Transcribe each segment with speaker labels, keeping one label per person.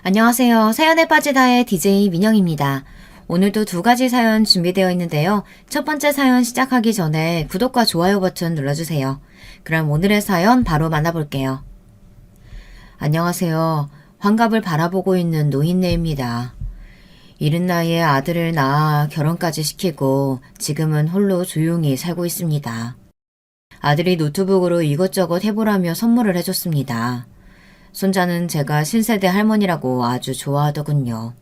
Speaker 1: 안녕하세요. 사연에 빠지다의 DJ 민영입니다. 오늘도 두 가지 사연 준비되어 있는데요. 첫 번째 사연 시작하기 전에 구독과 좋아요 버튼 눌러주세요. 그럼 오늘의 사연 바로 만나볼게요. 안녕하세요. 환갑을 바라보고 있는 노인네입니다. 이른 나이에 아들을 낳아 결혼까지 시키고 지금은 홀로 조용히 살고 있습니다. 아들이 노트북으로 이것저것 해보라며 선물을 해줬습니다. 손자는 제가 신세대 할머니라고 아주 좋아하더군요.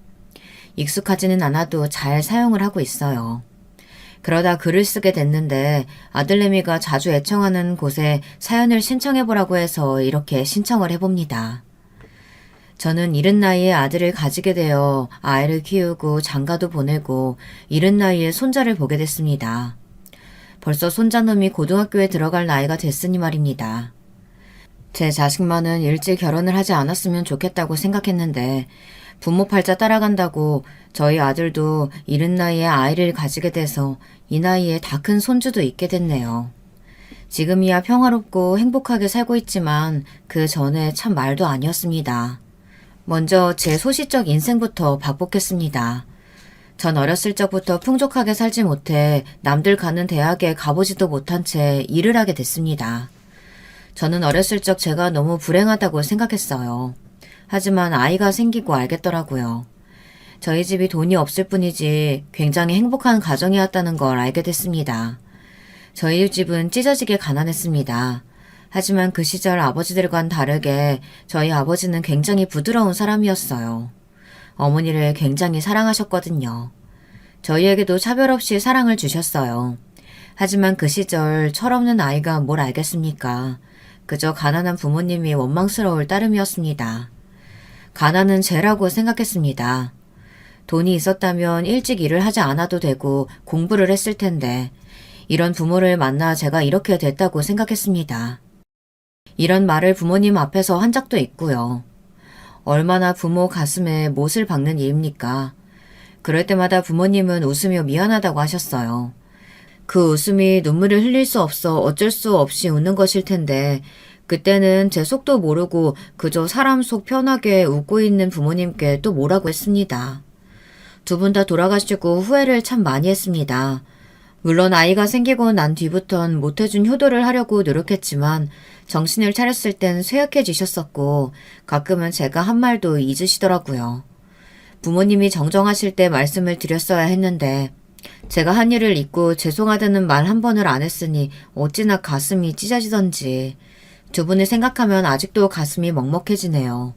Speaker 1: 익숙하지는 않아도 잘 사용을 하고 있어요. 그러다 글을 쓰게 됐는데 아들내미가 자주 애청하는 곳에 사연을 신청해보라고 해서 이렇게 신청을 해봅니다. 저는 이른 나이에 아들을 가지게 되어 아이를 키우고 장가도 보내고 이른 나이에 손자를 보게 됐습니다. 벌써 손자놈이 고등학교에 들어갈 나이가 됐으니 말입니다. 제 자식만은 일찍 결혼을 하지 않았으면 좋겠다고 생각했는데 부모 팔자 따라간다고 저희 아들도 이른 나이에 아이를 가지게 돼서 이 나이에 다 큰 손주도 있게 됐네요. 지금이야 평화롭고 행복하게 살고 있지만 그 전에 참 말도 아니었습니다. 먼저 제 소시적 인생부터 박복했습니다. 전 어렸을 적부터 풍족하게 살지 못해 남들 가는 대학에 가보지도 못한 채 일을 하게 됐습니다. 저는 어렸을 적 제가 너무 불행하다고 생각했어요. 하지만 아이가 생기고 알겠더라고요. 저희 집이 돈이 없을 뿐이지 굉장히 행복한 가정이었다는 걸 알게 됐습니다. 저희 집은 찢어지게 가난했습니다. 하지만 그 시절 아버지들과는 다르게 저희 아버지는 굉장히 부드러운 사람이었어요. 어머니를 굉장히 사랑하셨거든요. 저희에게도 차별 없이 사랑을 주셨어요. 하지만 그 시절 철없는 아이가 뭘 알겠습니까? 그저 가난한 부모님이 원망스러울 따름이었습니다. 가난은 죄라고 생각했습니다. 돈이 있었다면 일찍 일을 하지 않아도 되고 공부를 했을 텐데 이런 부모를 만나 제가 이렇게 됐다고 생각했습니다. 이런 말을 부모님 앞에서 한 적도 있고요. 얼마나 부모 가슴에 못을 박는 일입니까? 그럴 때마다 부모님은 웃으며 미안하다고 하셨어요. 그 웃음이 눈물을 흘릴 수 없어 어쩔 수 없이 웃는 것일 텐데 그때는 제 속도 모르고 그저 사람 속 편하게 웃고 있는 부모님께 또 뭐라고 했습니다. 두 분 다 돌아가시고 후회를 참 많이 했습니다. 물론 아이가 생기고 난 뒤부턴 못해준 효도를 하려고 노력했지만 정신을 차렸을 땐 쇠약해지셨었고 가끔은 제가 한 말도 잊으시더라고요. 부모님이 정정하실 때 말씀을 드렸어야 했는데 제가 한 일을 잊고 죄송하다는 말 한 번을 안 했으니 어찌나 가슴이 찢어지던지 두 분을 생각하면 아직도 가슴이 먹먹해지네요.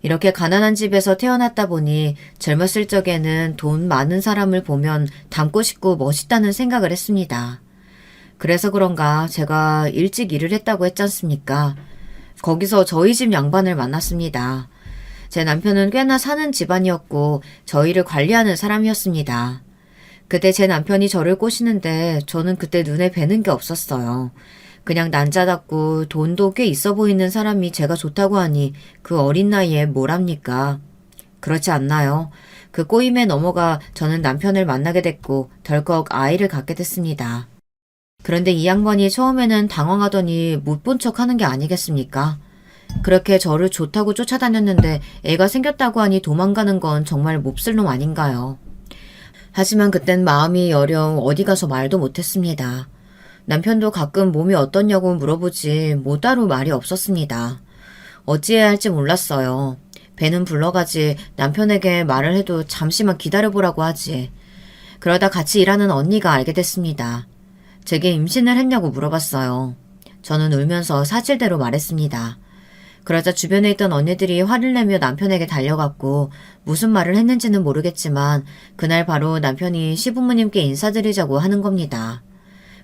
Speaker 1: 이렇게 가난한 집에서 태어났다 보니 젊었을 적에는 돈 많은 사람을 보면 닮고 싶고 멋있다는 생각을 했습니다. 그래서 그런가 제가 일찍 일을 했다고 했지 않습니까? 거기서 저희 집 양반을 만났습니다. 제 남편은 꽤나 사는 집안이었고 저희를 관리하는 사람이었습니다. 그때 제 남편이 저를 꼬시는데 저는 그때 눈에 뵈는 게 없었어요. 그냥 난자답고 돈도 꽤 있어 보이는 사람이 제가 좋다고 하니 그 어린 나이에 뭘 합니까? 그렇지 않나요? 그 꼬임에 넘어가 저는 남편을 만나게 됐고 덜컥 아이를 갖게 됐습니다. 그런데 이 양반이 처음에는 당황하더니 못 본 척 하는 게 아니겠습니까? 그렇게 저를 좋다고 쫓아다녔는데 애가 생겼다고 하니 도망가는 건 정말 몹쓸 놈 아닌가요? 하지만 그땐 마음이 여령 어디 가서 말도 못했습니다. 남편도 가끔 몸이 어떻냐고 물어보지 뭐 따로 말이 없었습니다. 어찌해야 할지 몰랐어요. 배는 불러가지 남편에게 말을 해도 잠시만 기다려보라고 하지. 그러다 같이 일하는 언니가 알게 됐습니다. 제게 임신을 했냐고 물어봤어요. 저는 울면서 사실대로 말했습니다. 그러자 주변에 있던 언니들이 화를 내며 남편에게 달려갔고 무슨 말을 했는지는 모르겠지만 그날 바로 남편이 시부모님께 인사드리자고 하는 겁니다.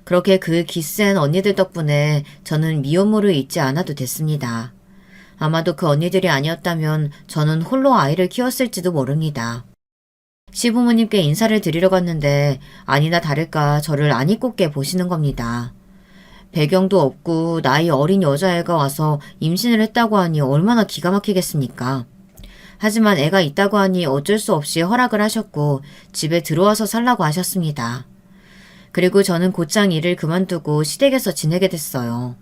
Speaker 1: 그렇게 그 기센 언니들 덕분에 저는 미혼모를 잊지 않아도 됐습니다. 아마도 그 언니들이 아니었다면 저는 홀로 아이를 키웠을지도 모릅니다. 시부모님께 인사를 드리러 갔는데 아니나 다를까 저를 안 입곱게 보시는 겁니다. 배경도 없고 나이 어린 여자애가 와서 임신을 했다고 하니 얼마나 기가 막히겠습니까? 하지만 애가 있다고 하니 어쩔 수 없이 허락을 하셨고 집에 들어와서 살라고 하셨습니다. 그리고 저는 곧장 일을 그만두고 시댁에서 지내게 됐어요.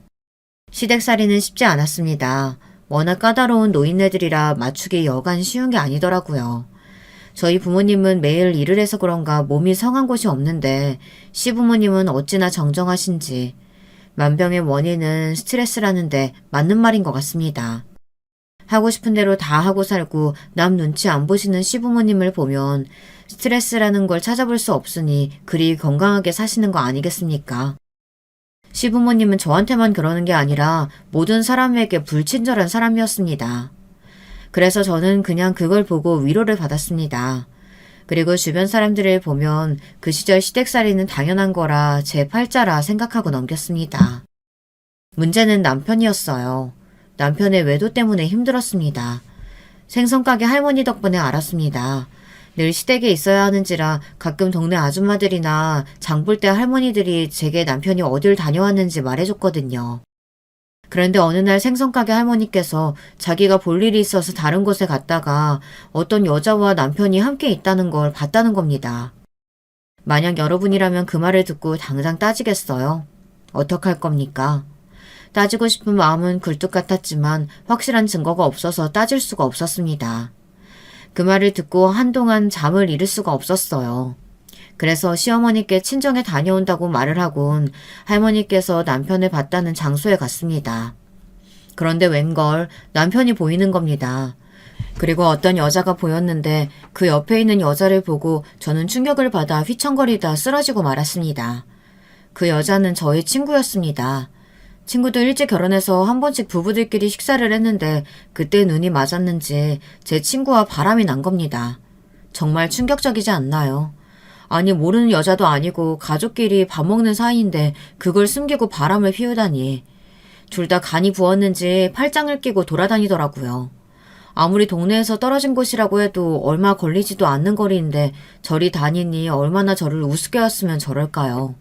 Speaker 1: 시댁살이는 쉽지 않았습니다. 워낙 까다로운 노인네들이라 맞추기 여간 쉬운 게 아니더라고요. 저희 부모님은 매일 일을 해서 그런가 몸이 성한 곳이 없는데 시부모님은 어찌나 정정하신지 만병의 원인은 스트레스라는데 맞는 말인 것 같습니다. 하고 싶은 대로 다 하고 살고 남 눈치 안 보시는 시부모님을 보면 스트레스라는 걸 찾아볼 수 없으니 그리 건강하게 사시는 거 아니겠습니까? 시부모님은 저한테만 그러는 게 아니라 모든 사람에게 불친절한 사람이었습니다. 그래서 저는 그냥 그걸 보고 위로를 받았습니다. 그리고 주변 사람들을 보면 그 시절 시댁살이는 당연한 거라 제 팔자라 생각하고 넘겼습니다. 문제는 남편이었어요. 남편의 외도 때문에 힘들었습니다. 생선가게 할머니 덕분에 알았습니다. 늘 시댁에 있어야 하는지라 가끔 동네 아줌마들이나 장볼 때 할머니들이 제게 남편이 어딜 다녀왔는지 말해줬거든요. 그런데 어느 날 생선가게 할머니께서 자기가 볼 일이 있어서 다른 곳에 갔다가 어떤 여자와 남편이 함께 있다는 걸 봤다는 겁니다. 만약 여러분이라면 그 말을 듣고 당장 따지겠어요? 어떡할 겁니까? 따지고 싶은 마음은 굴뚝 같았지만 확실한 증거가 없어서 따질 수가 없었습니다. 그 말을 듣고 한동안 잠을 이룰 수가 없었어요. 그래서 시어머니께 친정에 다녀온다고 말을 하곤 할머니께서 남편을 봤다는 장소에 갔습니다. 그런데 웬걸 남편이 보이는 겁니다. 그리고 어떤 여자가 보였는데 그 옆에 있는 여자를 보고 저는 충격을 받아 휘청거리다 쓰러지고 말았습니다. 그 여자는 저의 친구였습니다. 친구도 일찍 결혼해서 한 번씩 부부들끼리 식사를 했는데 그때 눈이 맞았는지 제 친구와 바람이 난 겁니다. 정말 충격적이지 않나요? 아니 모르는 여자도 아니고 가족끼리 밥 먹는 사이인데 그걸 숨기고 바람을 피우다니. 둘 다 간이 부었는지 팔짱을 끼고 돌아다니더라고요. 아무리 동네에서 떨어진 곳이라고 해도 얼마 걸리지도 않는 거리인데 저리 다니니 얼마나 저를 우습게 왔으면 저럴까요.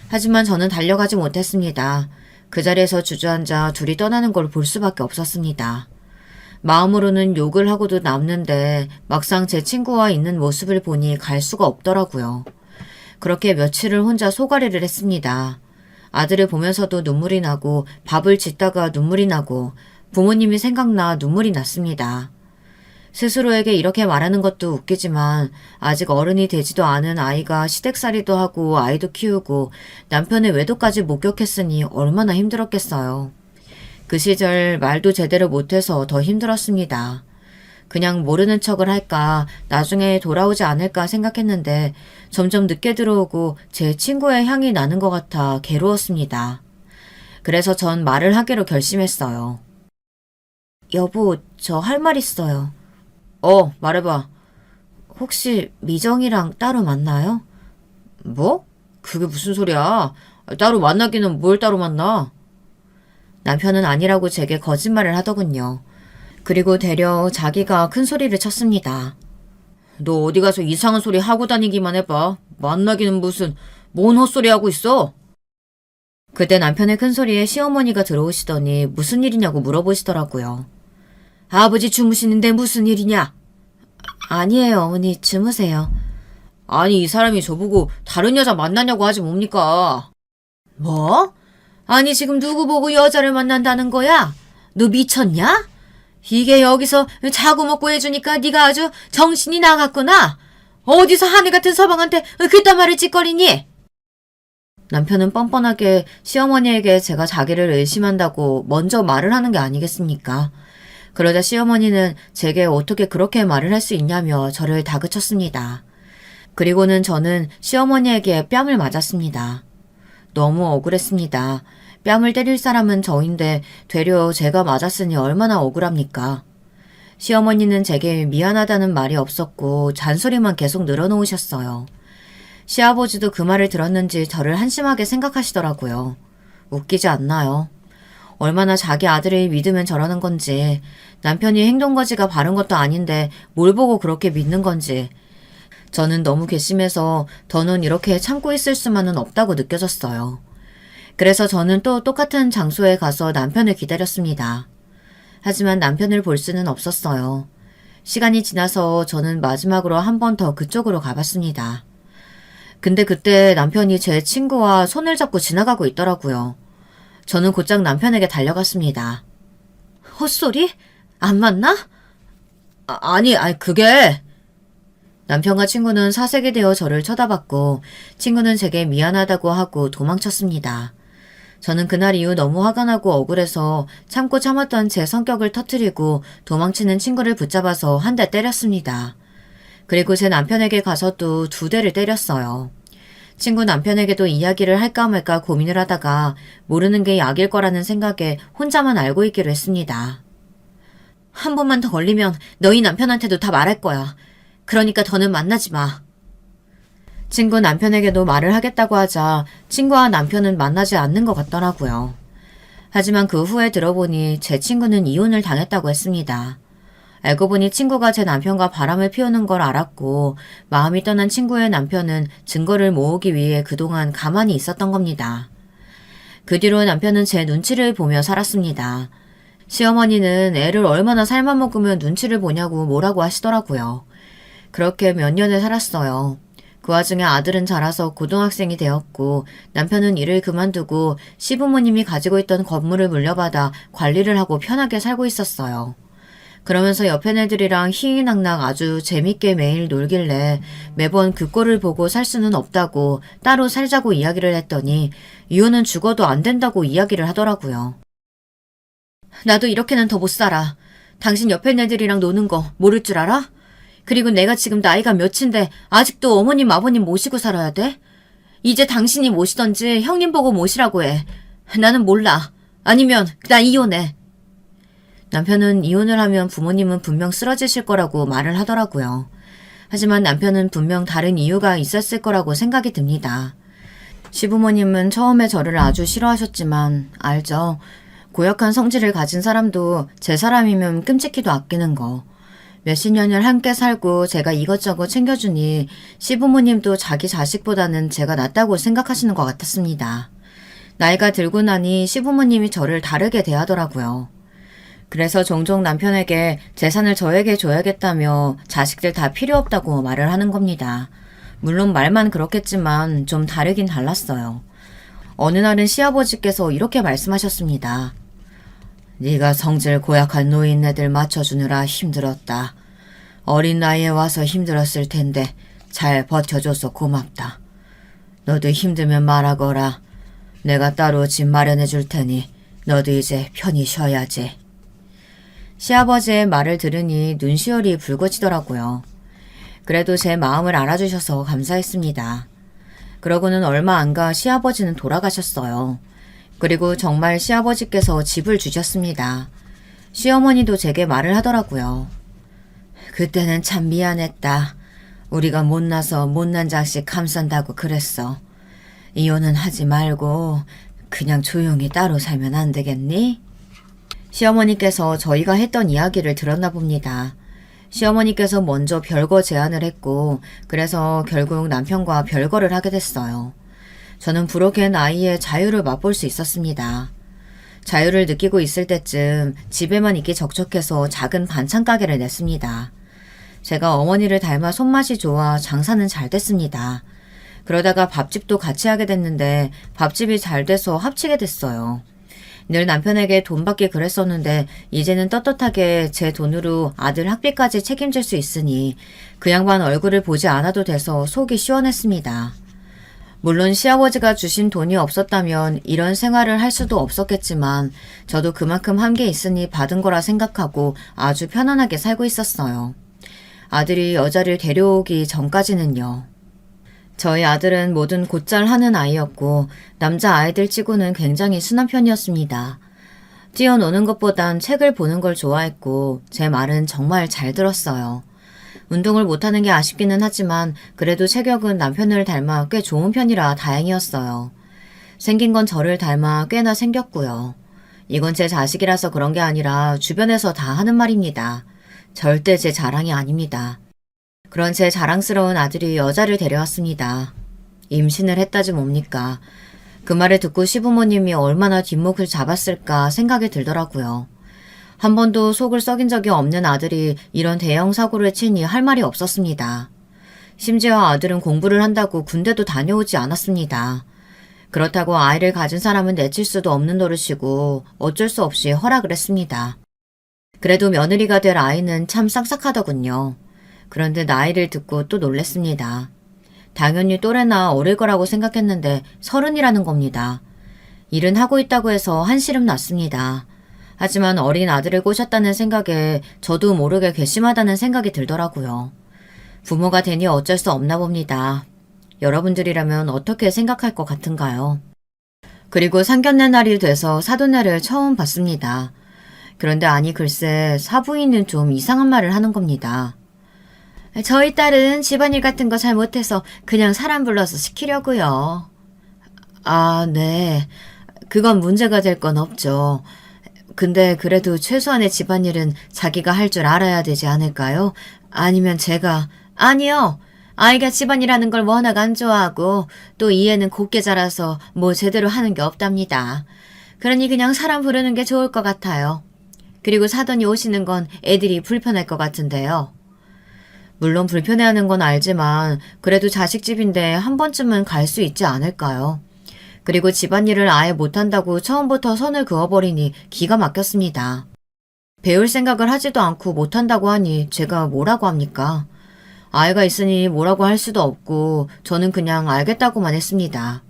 Speaker 1: 하지만 저는 달려가지 못했습니다. 그 자리에서 주저앉아 둘이 떠나는 걸 볼 수밖에 없었습니다. 마음으로는 욕을 하고도 남는데 막상 제 친구와 있는 모습을 보니 갈 수가 없더라고요. 그렇게 며칠을 혼자 소가리를 했습니다. 아들을 보면서도 눈물이 나고 밥을 짓다가 눈물이 나고 부모님이 생각나 눈물이 났습니다. 스스로에게 이렇게 말하는 것도 웃기지만 아직 어른이 되지도 않은 아이가 시댁살이도 하고 아이도 키우고 남편의 외도까지 목격했으니 얼마나 힘들었겠어요. 그 시절 말도 제대로 못해서 더 힘들었습니다. 그냥 모르는 척을 할까 나중에 돌아오지 않을까 생각했는데 점점 늦게 들어오고 제 친구의 향이 나는 것 같아 괴로웠습니다. 그래서 전 말을 하기로 결심했어요. 여보, 저 할 말 있어요. 말해봐. 혹시 미정이랑 따로 만나요? 뭐? 그게 무슨 소리야? 따로 만나기는 뭘 따로 만나? 남편은 아니라고 제게 거짓말을 하더군요. 그리고 되려 자기가 큰 소리를 쳤습니다. 너 어디 가서 이상한 소리 하고 다니기만 해봐. 만나기는 무슨, 뭔 헛소리 하고 있어? 그때 남편의 큰 소리에 시어머니가 들어오시더니 무슨 일이냐고 물어보시더라고요. 아버지 주무시는데 무슨 일이냐? 아니에요, 어머니. 주무세요. 아니, 이 사람이 저보고 다른 여자 만나냐고 하지 뭡니까? 뭐? 아니, 지금 누구 보고 여자를 만난다는 거야? 너 미쳤냐? 이게 여기서 자고 먹고 해주니까 네가 아주 정신이 나갔구나. 어디서 하늘 같은 서방한테 그딴 말을 찌꺼리니? 남편은 뻔뻔하게 시어머니에게 제가 자기를 의심한다고 먼저 말을 하는 게 아니겠습니까? 그러자 시어머니는 제게 어떻게 그렇게 말을 할 수 있냐며 저를 다그쳤습니다. 그리고는 저는 시어머니에게 뺨을 맞았습니다. 너무 억울했습니다. 뺨을 때릴 사람은 저인데 되려 제가 맞았으니 얼마나 억울합니까? 시어머니는 제게 미안하다는 말이 없었고 잔소리만 계속 늘어놓으셨어요. 시아버지도 그 말을 들었는지 저를 한심하게 생각하시더라고요. 웃기지 않나요? 얼마나 자기 아들을 믿으면 저러는 건지, 남편이 행동거지가 바른 것도 아닌데 뭘 보고 그렇게 믿는 건지. 저는 너무 괘씸해서 더는 이렇게 참고 있을 수만은 없다고 느껴졌어요. 그래서 저는 또 똑같은 장소에 가서 남편을 기다렸습니다. 하지만 남편을 볼 수는 없었어요. 시간이 지나서 저는 마지막으로 한 번 더 그쪽으로 가봤습니다. 근데 그때 남편이 제 친구와 손을 잡고 지나가고 있더라고요. 저는 곧장 남편에게 달려갔습니다. 헛소리? 안 맞나? 아니, 그게... 남편과 친구는 사색이 되어 저를 쳐다봤고 친구는 제게 미안하다고 하고 도망쳤습니다. 저는 그날 이후 너무 화가 나고 억울해서 참고 참았던 제 성격을 터뜨리고 도망치는 친구를 붙잡아서 한 대 때렸습니다. 그리고 제 남편에게 가서도 2대를 때렸어요. 친구 남편에게도 이야기를 할까 말까 고민을 하다가 모르는 게 약일 거라는 생각에 혼자만 알고 있기로 했습니다. 한 번만 더 걸리면 너희 남편한테도 다 말할 거야. 그러니까 더는 만나지 마. 친구 남편에게도 말을 하겠다고 하자 친구와 남편은 만나지 않는 것 같더라고요. 하지만 그 후에 들어보니 제 친구는 이혼을 당했다고 했습니다. 알고 보니 친구가 제 남편과 바람을 피우는 걸 알았고 마음이 떠난 친구의 남편은 증거를 모으기 위해 그동안 가만히 있었던 겁니다. 그 뒤로 남편은 제 눈치를 보며 살았습니다. 시어머니는 애를 얼마나 삶아 먹으면 눈치를 보냐고 뭐라고 하시더라고요. 그렇게 몇 년을 살았어요. 그 와중에 아들은 자라서 고등학생이 되었고 남편은 일을 그만두고 시부모님이 가지고 있던 건물을 물려받아 관리를 하고 편하게 살고 있었어요. 그러면서 옆에 애들이랑 희희낙낙 아주 재밌게 매일 놀길래 매번 그 꼴을 보고 살 수는 없다고 따로 살자고 이야기를 했더니 이혼은 죽어도 안 된다고 이야기를 하더라고요. 나도 이렇게는 더 못 살아. 당신 옆에 애들이랑 노는 거 모를 줄 알아? 그리고 내가 지금 나이가 몇인데 아직도 어머님 아버님 모시고 살아야 돼? 이제 당신이 모시던지 형님 보고 모시라고 해. 나는 몰라. 아니면 나 이혼해. 남편은 이혼을 하면 부모님은 분명 쓰러지실 거라고 말을 하더라고요. 하지만 남편은 분명 다른 이유가 있었을 거라고 생각이 듭니다. 시부모님은 처음에 저를 아주 싫어하셨지만 알죠. 고약한 성질을 가진 사람도 제 사람이면 끔찍히도 아끼는 거. 몇십 년을 함께 살고 제가 이것저것 챙겨주니 시부모님도 자기 자식보다는 제가 낫다고 생각하시는 것 같았습니다. 나이가 들고 나니 시부모님이 저를 다르게 대하더라고요. 그래서 종종 남편에게 재산을 저에게 줘야겠다며 자식들 다 필요 없다고 말을 하는 겁니다. 물론 말만 그렇겠지만 좀 다르긴 달랐어요. 어느 날은 시아버지께서 이렇게 말씀하셨습니다. 네가 성질 고약한 노인네들 맞춰주느라 힘들었다. 어린 나이에 와서 힘들었을 텐데 잘 버텨줘서 고맙다. 너도 힘들면 말하거라. 내가 따로 집 마련해 줄 테니 너도 이제 편히 쉬어야지. 시아버지의 말을 들으니 눈시울이 붉어지더라고요. 그래도 제 마음을 알아주셔서 감사했습니다. 그러고는 얼마 안 가 시아버지는 돌아가셨어요. 그리고 정말 시아버지께서 집을 주셨습니다. 시어머니도 제게 말을 하더라고요. 그때는 참 미안했다. 우리가 못나서 못난 자식 감싼다고 그랬어. 이혼은 하지 말고 그냥 조용히 따로 살면 안 되겠니? 시어머니께서 저희가 했던 이야기를 들었나 봅니다. 시어머니께서 먼저 별거 제안을 했고 그래서 결국 남편과 별거를 하게 됐어요. 저는 부록의 나이에 자유를 맛볼 수 있었습니다. 자유를 느끼고 있을 때쯤 집에만 있기 적적해서 작은 반찬 가게를 냈습니다. 제가 어머니를 닮아 손맛이 좋아 장사는 잘 됐습니다. 그러다가 밥집도 같이 하게 됐는데 밥집이 잘 돼서 합치게 됐어요. 늘 남편에게 돈 받기 그랬었는데 이제는 떳떳하게 제 돈으로 아들 학비까지 책임질 수 있으니 그 양반 얼굴을 보지 않아도 돼서 속이 시원했습니다. 물론 시아버지가 주신 돈이 없었다면 이런 생활을 할 수도 없었겠지만 저도 그만큼 한 게 있으니 받은 거라 생각하고 아주 편안하게 살고 있었어요. 아들이 여자를 데려오기 전까지는요. 저희 아들은 뭐든 곧잘 하는 아이였고 남자 아이들 치고는 굉장히 순한 편이었습니다. 뛰어노는 것보단 책을 보는 걸 좋아했고 제 말은 정말 잘 들었어요. 운동을 못하는 게 아쉽기는 하지만 그래도 체격은 남편을 닮아 꽤 좋은 편이라 다행이었어요. 생긴 건 저를 닮아 꽤나 생겼고요. 이건 제 자식이라서 그런 게 아니라 주변에서 다 하는 말입니다. 절대 제 자랑이 아닙니다. 그런 제 자랑스러운 아들이 여자를 데려왔습니다. 임신을 했다지 뭡니까. 그 말을 듣고 시부모님이 얼마나 뒷목을 잡았을까 생각이 들더라고요. 한 번도 속을 썩인 적이 없는 아들이 이런 대형 사고를 치니 할 말이 없었습니다. 심지어 아들은 공부를 한다고 군대도 다녀오지 않았습니다. 그렇다고 아이를 가진 사람은 내칠 수도 없는 노릇이고 어쩔 수 없이 허락을 했습니다. 그래도 며느리가 될 아이는 참 싹싹하더군요. 그런데 나이를 듣고 또 놀랬습니다. 당연히 또래나 어릴 거라고 생각했는데 30이라는 겁니다. 일은 하고 있다고 해서 한시름 났습니다. 하지만 어린 아들을 꼬셨다는 생각에 저도 모르게 괘씸하다는 생각이 들더라고요. 부모가 되니 어쩔 수 없나 봅니다. 여러분들이라면 어떻게 생각할 것 같은가요? 그리고 상견례 날이 돼서 사돈네를 처음 봤습니다. 그런데 아니 글쎄 사부인은 좀 이상한 말을 하는 겁니다. 저희 딸은 집안일 같은 거 잘 못해서 그냥 사람 불러서 시키려고요. 아, 네. 그건 문제가 될 건 없죠. 근데 그래도 최소한의 집안일은 자기가 할 줄 알아야 되지 않을까요? 아니면 제가... 아니요. 아이가 집안일하는 걸 워낙 안 좋아하고 또 이 애는 곱게 자라서 뭐 제대로 하는 게 없답니다. 그러니 그냥 사람 부르는 게 좋을 것 같아요. 그리고 사돈이 오시는 건 애들이 불편할 것 같은데요. 물론 불편해하는 건 알지만 그래도 자식집인데 한 번쯤은 갈 수 있지 않을까요? 그리고 집안일을 아예 못한다고 처음부터 선을 그어버리니 기가 막혔습니다. 배울 생각을 하지도 않고 못한다고 하니 제가 뭐라고 합니까? 아이가 있으니 뭐라고 할 수도 없고 저는 그냥 알겠다고만 했습니다.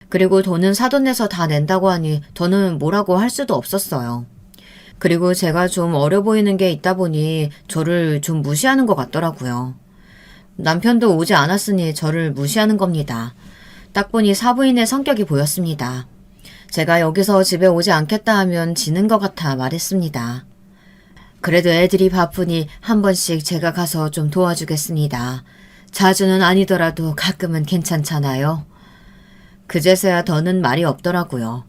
Speaker 1: 그리고 돈은 사돈 내서 다 낸다고 하니 저는 뭐라고 할 수도 없었어요. 그리고 제가 좀 어려 보이는 게 있다 보니 저를 좀 무시하는 것 같더라고요. 남편도 오지 않았으니 저를 무시하는 겁니다. 딱 보니 사부인의 성격이 보였습니다. 제가 여기서 집에 오지 않겠다 하면 지는 것 같아 말했습니다. 그래도 애들이 바쁘니 한 번씩 제가 가서 좀 도와주겠습니다. 자주는 아니더라도 가끔은 괜찮잖아요. 그제서야 더는 말이 없더라고요.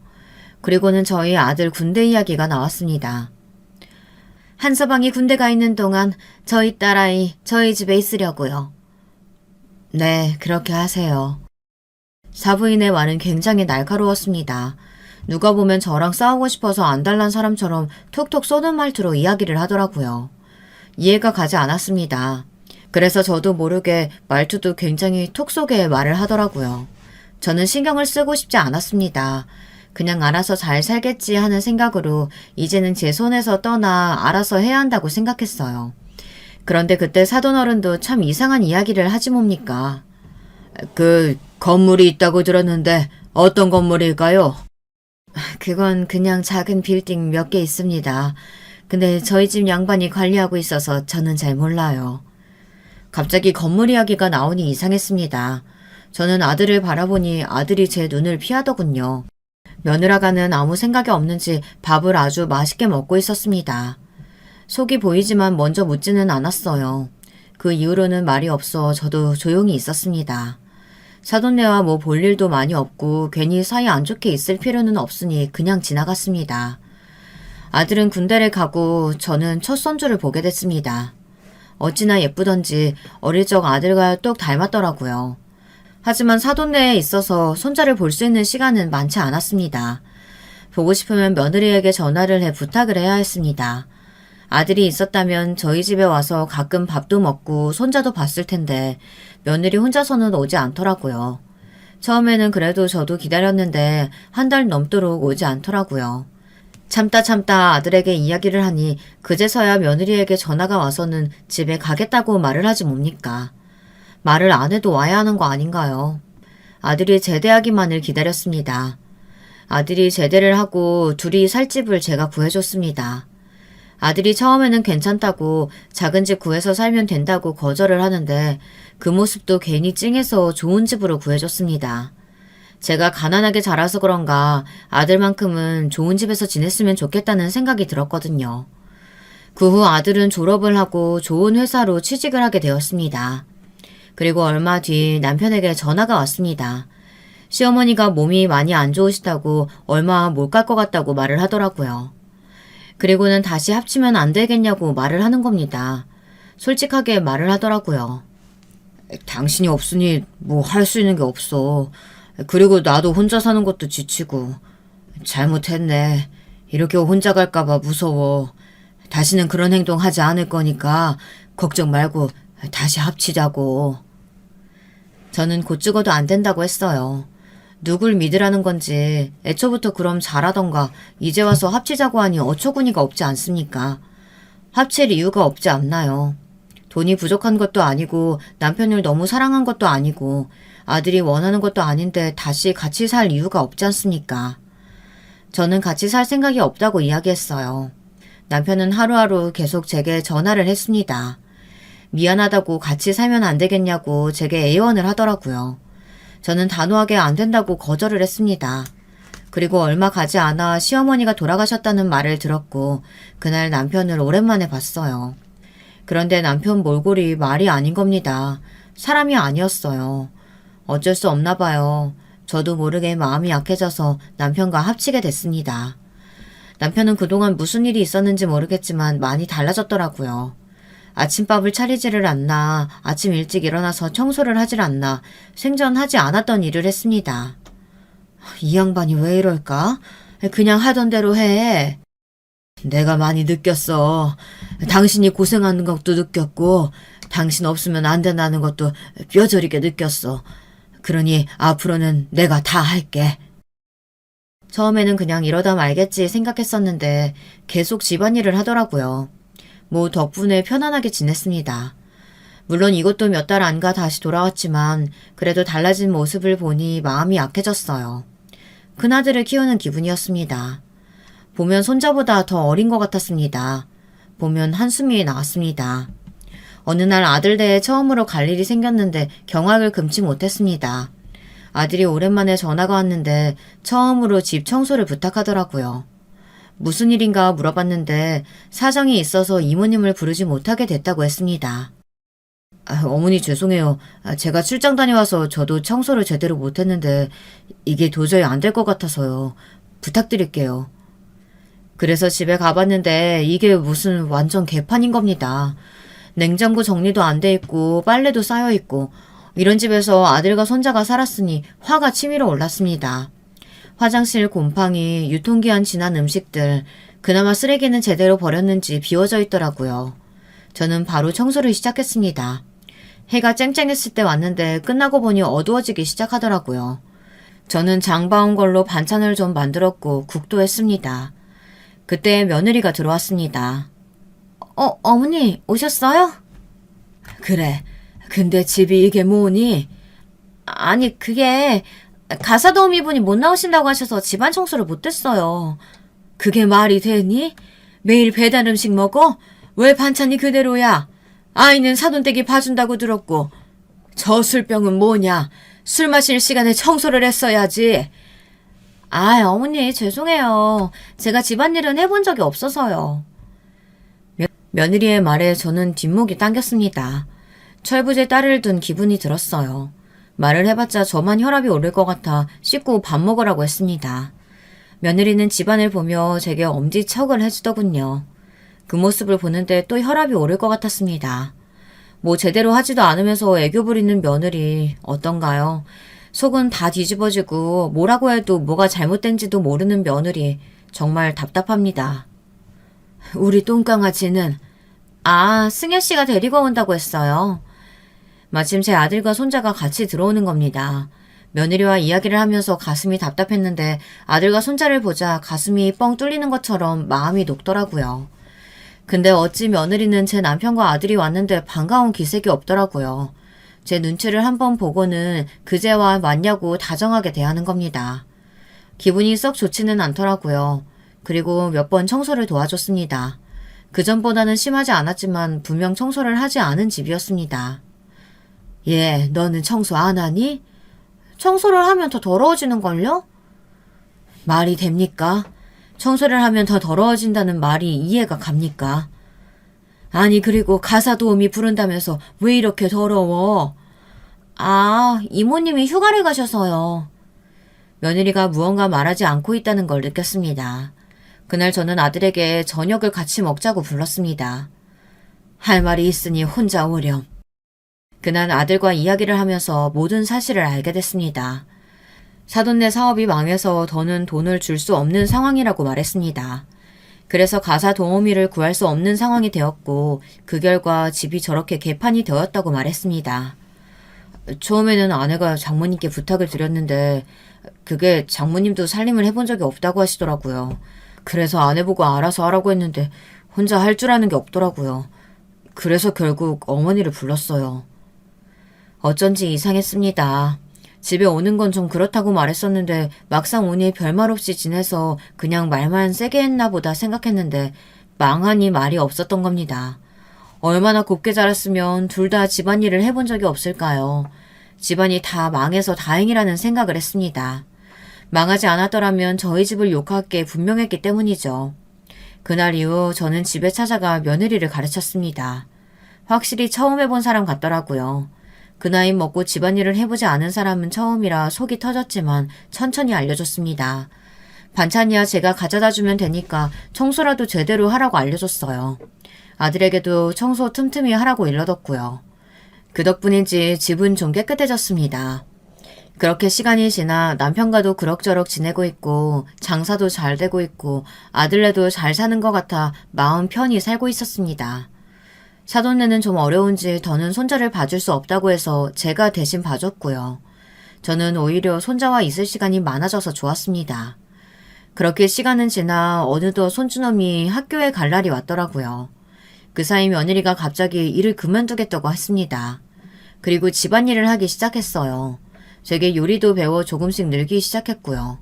Speaker 1: 그리고는 저희 아들 군대 이야기가 나왔습니다. 한서방이 군대 가 있는 동안 저희 딸아이 저희 집에 있으려고요. 네, 그렇게 하세요. 사부인의 말은 굉장히 날카로웠습니다. 누가 보면 저랑 싸우고 싶어서 안달난 사람처럼 톡톡 쏘는 말투로 이야기를 하더라고요. 이해가 가지 않았습니다. 그래서 저도 모르게 말투도 굉장히 톡 쏘게 말을 하더라고요. 저는 신경을 쓰고 싶지 않았습니다. 그냥 알아서 잘 살겠지 하는 생각으로 이제는 제 손에서 떠나 알아서 해야 한다고 생각했어요. 그런데 그때 사돈어른도 참 이상한 이야기를 하지 뭡니까? 그 건물이 있다고 들었는데 어떤 건물일까요? 그건 그냥 작은 빌딩 몇 개 있습니다. 근데 저희 집 양반이 관리하고 있어서 저는 잘 몰라요. 갑자기 건물 이야기가 나오니 이상했습니다. 저는 아들을 바라보니 아들이 제 눈을 피하더군요. 며느라가는 아무 생각이 없는지 밥을 아주 맛있게 먹고 있었습니다. 속이 보이지만 먼저 묻지는 않았어요. 그 이후로는 말이 없어 저도 조용히 있었습니다. 사돈네와 뭐 볼 일도 많이 없고 괜히 사이 안 좋게 있을 필요는 없으니 그냥 지나갔습니다. 아들은 군대를 가고 저는 첫 손주를 보게 됐습니다. 어찌나 예쁘던지 어릴 적 아들과 똑 닮았더라고요. 하지만 사돈네에 있어서 손자를 볼 수 있는 시간은 많지 않았습니다. 보고 싶으면 며느리에게 전화를 해 부탁을 해야 했습니다. 아들이 있었다면 저희 집에 와서 가끔 밥도 먹고 손자도 봤을 텐데 며느리 혼자서는 오지 않더라고요. 처음에는 그래도 저도 기다렸는데 한 달 넘도록 오지 않더라고요. 참다 아들에게 이야기를 하니 그제서야 며느리에게 전화가 와서는 집에 가겠다고 말을 하지 뭡니까. 말을 안 해도 와야 하는 거 아닌가요? 아들이 제대하기만을 기다렸습니다. 아들이 제대를 하고 둘이 살 집을 제가 구해줬습니다. 아들이 처음에는 괜찮다고 작은 집 구해서 살면 된다고 거절을 하는데 그 모습도 괜히 찡해서 좋은 집으로 구해줬습니다. 제가 가난하게 자라서 그런가 아들만큼은 좋은 집에서 지냈으면 좋겠다는 생각이 들었거든요. 그 후 아들은 졸업을 하고 좋은 회사로 취직을 하게 되었습니다. 그리고 얼마 뒤 남편에게 전화가 왔습니다. 시어머니가 몸이 많이 안 좋으시다고 얼마 못 갈 것 같다고 말을 하더라고요. 그리고는 다시 합치면 안 되겠냐고 말을 하는 겁니다. 솔직하게 말을 하더라고요. 당신이 없으니 뭐 할 수 있는 게 없어. 그리고 나도 혼자 사는 것도 지치고. 잘못했네. 이렇게 혼자 갈까봐 무서워. 다시는 그런 행동 하지 않을 거니까 걱정 말고 다시 합치자고. 저는 곧 죽어도 안 된다고 했어요. 누굴 믿으라는 건지 애초부터 그럼 잘하던가 이제 와서 합치자고 하니 어처구니가 없지 않습니까? 합칠 이유가 없지 않나요? 돈이 부족한 것도 아니고 남편을 너무 사랑한 것도 아니고 아들이 원하는 것도 아닌데 다시 같이 살 이유가 없지 않습니까? 저는 같이 살 생각이 없다고 이야기했어요. 남편은 하루하루 계속 제게 전화를 했습니다. 미안하다고 같이 살면 안 되겠냐고 제게 애원을 하더라고요. 저는 단호하게 안 된다고 거절을 했습니다. 그리고 얼마 가지 않아 시어머니가 돌아가셨다는 말을 들었고 그날 남편을 오랜만에 봤어요. 그런데 남편 몰골이 말이 아닌 겁니다. 사람이 아니었어요. 어쩔 수 없나 봐요. 저도 모르게 마음이 약해져서 남편과 합치게 됐습니다. 남편은 그동안 무슨 일이 있었는지 모르겠지만 많이 달라졌더라고요. 아침밥을 차리지를 않나, 아침 일찍 일어나서 청소를 하질 않나, 생전하지 않았던 일을 했습니다. 이 양반이 왜 이럴까? 그냥 하던 대로 해. 내가 많이 느꼈어. 당신이 고생하는 것도 느꼈고, 당신 없으면 안 된다는 것도 뼈저리게 느꼈어. 그러니 앞으로는 내가 다 할게. 처음에는 그냥 이러다 말겠지 생각했었는데 계속 집안일을 하더라고요. 뭐 덕분에 편안하게 지냈습니다. 물론 이것도 몇 달 안 가 다시 돌아왔지만 그래도 달라진 모습을 보니 마음이 약해졌어요. 큰아들을 키우는 기분이었습니다. 보면 손자보다 더 어린 것 같았습니다. 보면 한숨이 나왔습니다. 어느 날 아들 대에 처음으로 갈 일이 생겼는데 경악을 금치 못했습니다. 아들이 오랜만에 전화가 왔는데 처음으로 집 청소를 부탁하더라고요. 무슨 일인가 물어봤는데 사정이 있어서 이모님을 부르지 못하게 됐다고 했습니다. 어머니 죄송해요. 제가 출장 다녀와서 저도 청소를 제대로 못했는데 이게 도저히 안 될 것 같아서요. 부탁드릴게요. 그래서 집에 가봤는데 이게 무슨 완전 개판인 겁니다. 냉장고 정리도 안 돼 있고 빨래도 쌓여 있고 이런 집에서 아들과 손자가 살았으니 화가 치밀어 올랐습니다. 화장실 곰팡이, 유통기한 지난 음식들, 그나마 쓰레기는 제대로 버렸는지 비워져 있더라고요. 저는 바로 청소를 시작했습니다. 해가 쨍쨍했을 때 왔는데 끝나고 보니 어두워지기 시작하더라고요. 저는 장 봐온 걸로 반찬을 좀 만들었고 국도 했습니다. 그때 며느리가 들어왔습니다. 어머니 오셨어요? 그래. 근데 집이 이게 뭐니? 아니 그게 가사 도우미분이 못 나오신다고 하셔서 집안 청소를 못했어요. 그게 말이 되니? 매일 배달 음식 먹어? 왜 반찬이 그대로야? 아이는 사돈댁이 봐준다고 들었고. 저 술병은 뭐냐? 술 마실 시간에 청소를 했어야지. 어머니 죄송해요. 제가 집안일은 해본 적이 없어서요. 며느리의 말에 저는 뒷목이 당겼습니다. 철부지에 딸을 둔 기분이 들었어요. 말을 해봤자 저만 혈압이 오를 것 같아 씻고 밥 먹으라고 했습니다. 며느리는 집안을 보며 제게 엄지척을 해주더군요. 그 모습을 보는데 또 혈압이 오를 것 같았습니다. 뭐 제대로 하지도 않으면서 애교 부리는 며느리 어떤가요? 속은 다 뒤집어지고 뭐라고 해도 뭐가 잘못된지도 모르는 며느리 정말 답답합니다. 우리 똥강아지는 승혜 씨가 데리고 온다고 했어요. 마침 제 아들과 손자가 같이 들어오는 겁니다. 며느리와 이야기를 하면서 가슴이 답답했는데 아들과 손자를 보자 가슴이 뻥 뚫리는 것처럼 마음이 녹더라고요. 근데 어찌 며느리는 제 남편과 아들이 왔는데 반가운 기색이 없더라고요. 제 눈치를 한번 보고는 그제와 맞냐고 다정하게 대하는 겁니다. 기분이 썩 좋지는 않더라고요. 그리고 몇 번 청소를 도와줬습니다. 그전보다는 심하지 않았지만 분명 청소를 하지 않은 집이었습니다. 너는 청소 안 하니? 청소를 하면 더 더러워지는걸요? 말이 됩니까? 청소를 하면 더 더러워진다는 말이 이해가 갑니까? 아니 그리고 가사 도우미 부른다면서 왜 이렇게 더러워? 이모님이 휴가를 가셔서요. 며느리가 무언가 말하지 않고 있다는 걸 느꼈습니다. 그날 저는 아들에게 저녁을 같이 먹자고 불렀습니다. 할 말이 있으니 혼자 오렴. 그날 아들과 이야기를 하면서 모든 사실을 알게 됐습니다. 사돈네 사업이 망해서 더는 돈을 줄 수 없는 상황이라고 말했습니다. 그래서 가사 도우미를 구할 수 없는 상황이 되었고 그 결과 집이 저렇게 개판이 되었다고 말했습니다. 처음에는 아내가 장모님께 부탁을 드렸는데 그게 장모님도 살림을 해본 적이 없다고 하시더라고요. 그래서 아내 보고 알아서 하라고 했는데 혼자 할 줄 아는 게 없더라고요. 그래서 결국 어머니를 불렀어요. 어쩐지 이상했습니다. 집에 오는 건 좀 그렇다고 말했었는데 막상 오니 별말 없이 지내서 그냥 말만 세게 했나 보다 생각했는데 망하니 말이 없었던 겁니다. 얼마나 곱게 자랐으면 둘 다 집안일을 해본 적이 없을까요? 집안이 다 망해서 다행이라는 생각을 했습니다. 망하지 않았더라면 저희 집을 욕할 게 분명했기 때문이죠. 그날 이후 저는 집에 찾아가 며느리를 가르쳤습니다. 확실히 처음 해본 사람 같더라고요. 그 나이 먹고 집안일을 해보지 않은 사람은 처음이라 속이 터졌지만 천천히 알려줬습니다. 반찬이야 제가 가져다 주면 되니까 청소라도 제대로 하라고 알려줬어요. 아들에게도 청소 틈틈이 하라고 일러뒀고요. 그 덕분인지 집은 좀 깨끗해졌습니다. 그렇게 시간이 지나 남편과도 그럭저럭 지내고 있고 장사도 잘 되고 있고 아들네도 잘 사는 것 같아 마음 편히 살고 있었습니다. 사돈네는 좀 어려운지 더는 손자를 봐줄 수 없다고 해서 제가 대신 봐줬고요. 저는 오히려 손자와 있을 시간이 많아져서 좋았습니다. 그렇게 시간은 지나 어느덧 손주놈이 학교에 갈 날이 왔더라고요. 그 사이 며느리가 갑자기 일을 그만두겠다고 했습니다. 그리고 집안일을 하기 시작했어요. 제게 요리도 배워 조금씩 늘기 시작했고요.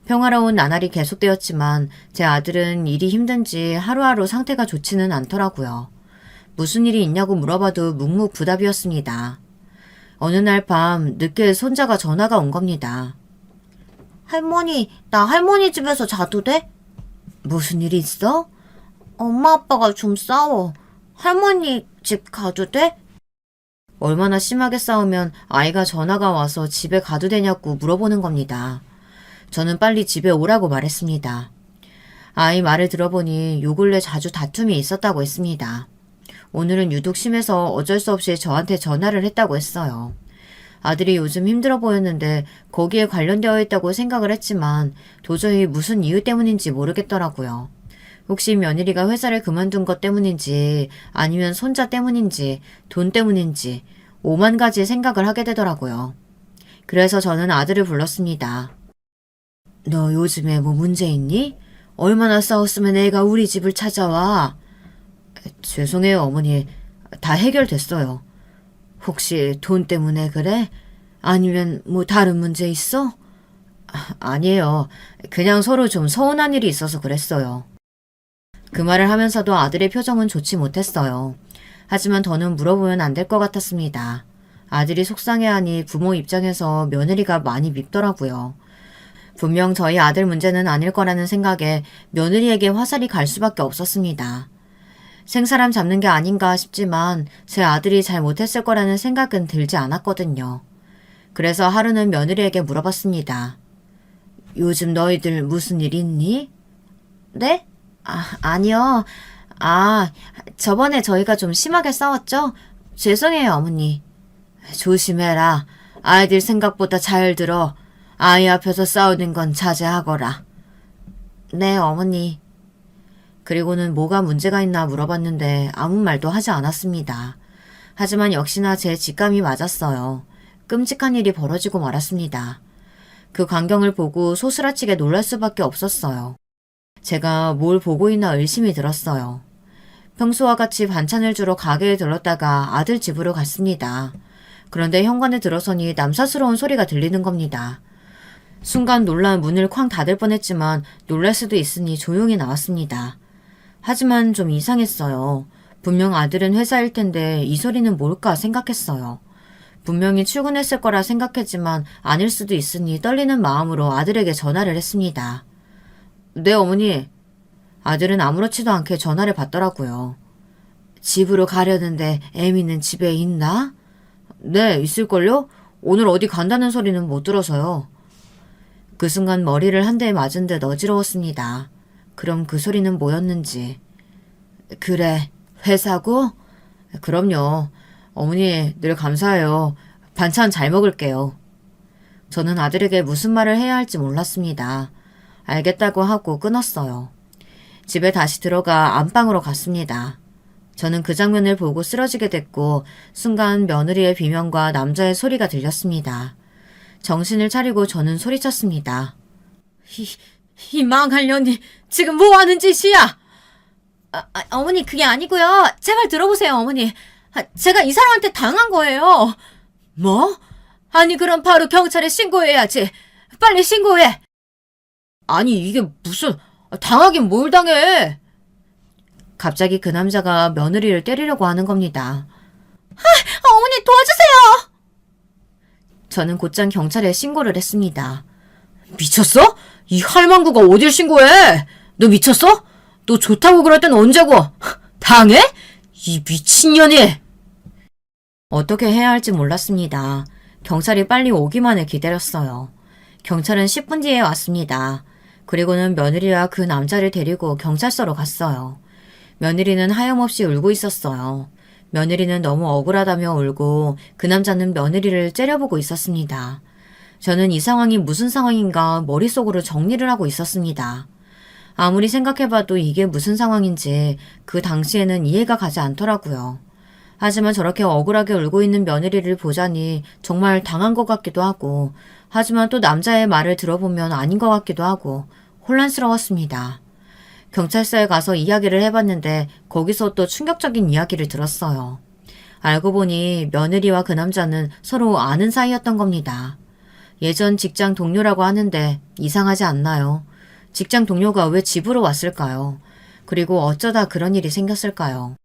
Speaker 1: 평화로운 나날이 계속되었지만 제 아들은 일이 힘든지 하루하루 상태가 좋지는 않더라고요. 무슨 일이 있냐고 물어봐도 묵묵부답이었습니다. 어느 날 밤 늦게 손자가 전화가 온 겁니다. 할머니, 나 할머니 집에서 자도 돼? 무슨 일이 있어? 엄마 아빠가 좀 싸워. 할머니 집 가도 돼? 얼마나 심하게 싸우면 아이가 전화가 와서 집에 가도 되냐고 물어보는 겁니다. 저는 빨리 집에 오라고 말했습니다. 아이 말을 들어보니 요 근래 자주 다툼이 있었다고 했습니다. 오늘은 유독 심해서 어쩔 수 없이 저한테 전화를 했다고 했어요. 아들이 요즘 힘들어 보였는데 거기에 관련되어 있다고 생각을 했지만 도저히 무슨 이유 때문인지 모르겠더라고요. 혹시 며느리가 회사를 그만둔 것 때문인지 아니면 손자 때문인지 돈 때문인지 오만 가지 생각을 하게 되더라고요. 그래서 저는 아들을 불렀습니다. 너 요즘에 뭐 문제 있니? 얼마나 싸웠으면 애가 우리 집을 찾아와? 죄송해요 어머니. 다 해결됐어요. 혹시 돈 때문에 그래? 아니면 뭐 다른 문제 있어? 아니에요. 그냥 서로 좀 서운한 일이 있어서 그랬어요. 그 말을 하면서도 아들의 표정은 좋지 못했어요. 하지만 더는 물어보면 안 될 것 같았습니다. 아들이 속상해하니 부모 입장에서 며느리가 많이 밉더라고요. 분명 저희 아들 문제는 아닐 거라는 생각에 며느리에게 화살이 갈 수밖에 없었습니다. 생사람 잡는 게 아닌가 싶지만 제 아들이 잘 못했을 거라는 생각은 들지 않았거든요. 그래서 하루는 며느리에게 물어봤습니다. 요즘 너희들 무슨 일 있니? 네? 아니요. 저번에 저희가 좀 심하게 싸웠죠? 죄송해요, 어머니. 조심해라. 아이들 생각보다 잘 들어. 아이 앞에서 싸우는 건 자제하거라. 네, 어머니. 그리고는 뭐가 문제가 있나 물어봤는데 아무 말도 하지 않았습니다. 하지만 역시나 제 직감이 맞았어요. 끔찍한 일이 벌어지고 말았습니다. 그 광경을 보고 소스라치게 놀랄 수밖에 없었어요. 제가 뭘 보고 있나 의심이 들었어요. 평소와 같이 반찬을 주러 가게에 들렀다가 아들 집으로 갔습니다. 그런데 현관에 들어서니 남사스러운 소리가 들리는 겁니다. 순간 놀란 문을 쾅 닫을 뻔했지만 놀랄 수도 있으니 조용히 나왔습니다. 하지만 좀 이상했어요. 분명 아들은 회사일 텐데 이 소리는 뭘까 생각했어요. 분명히 출근했을 거라 생각했지만 아닐 수도 있으니 떨리는 마음으로 아들에게 전화를 했습니다. 네, 어머니. 아들은 아무렇지도 않게 전화를 받더라고요. 집으로 가려는데 애미는 집에 있나? 네, 있을걸요? 오늘 어디 간다는 소리는 못 들어서요. 그 순간 머리를 한 대 맞은 듯 어지러웠습니다. 그럼 그 소리는 뭐였는지. 그래, 회사고? 그럼요. 어머니, 늘 감사해요. 반찬 잘 먹을게요. 저는 아들에게 무슨 말을 해야 할지 몰랐습니다. 알겠다고 하고 끊었어요. 집에 다시 들어가 안방으로 갔습니다. 저는 그 장면을 보고 쓰러지게 됐고 순간 며느리의 비명과 남자의 소리가 들렸습니다. 정신을 차리고 저는 소리쳤습니다. 이 망할 년이 지금 뭐하는 짓이야? 어머니, 그게 아니고요. 제발 들어보세요, 어머니. 제가 이 사람한테 당한 거예요. 뭐? 아니, 그럼 바로 경찰에 신고해야지. 빨리 신고해. 아니, 이게 무슨, 당하긴 뭘 당해. 갑자기 그 남자가 며느리를 때리려고 하는 겁니다. 어머니, 도와주세요! 저는 곧장 경찰에 신고를 했습니다. 미쳤어? 이 할망구가 어딜 신고해? 너 미쳤어? 너 좋다고 그럴 땐 언제고? 당해? 이 미친년이! 어떻게 해야 할지 몰랐습니다. 경찰이 빨리 오기만을 기다렸어요. 경찰은 10분 뒤에 왔습니다. 그리고는 며느리와 그 남자를 데리고 경찰서로 갔어요. 며느리는 하염없이 울고 있었어요. 며느리는 너무 억울하다며 울고 그 남자는 며느리를 째려보고 있었습니다. 저는 이 상황이 무슨 상황인가 머릿속으로 정리를 하고 있었습니다. 아무리 생각해봐도 이게 무슨 상황인지 그 당시에는 이해가 가지 않더라고요. 하지만 저렇게 억울하게 울고 있는 며느리를 보자니 정말 당한 것 같기도 하고, 하지만 또 남자의 말을 들어보면 아닌 것 같기도 하고 혼란스러웠습니다. 경찰서에 가서 이야기를 해봤는데 거기서 또 충격적인 이야기를 들었어요. 알고 보니 며느리와 그 남자는 서로 아는 사이였던 겁니다. 예전 직장 동료라고 하는데 이상하지 않나요? 직장 동료가 왜 집으로 왔을까요? 그리고 어쩌다 그런 일이 생겼을까요?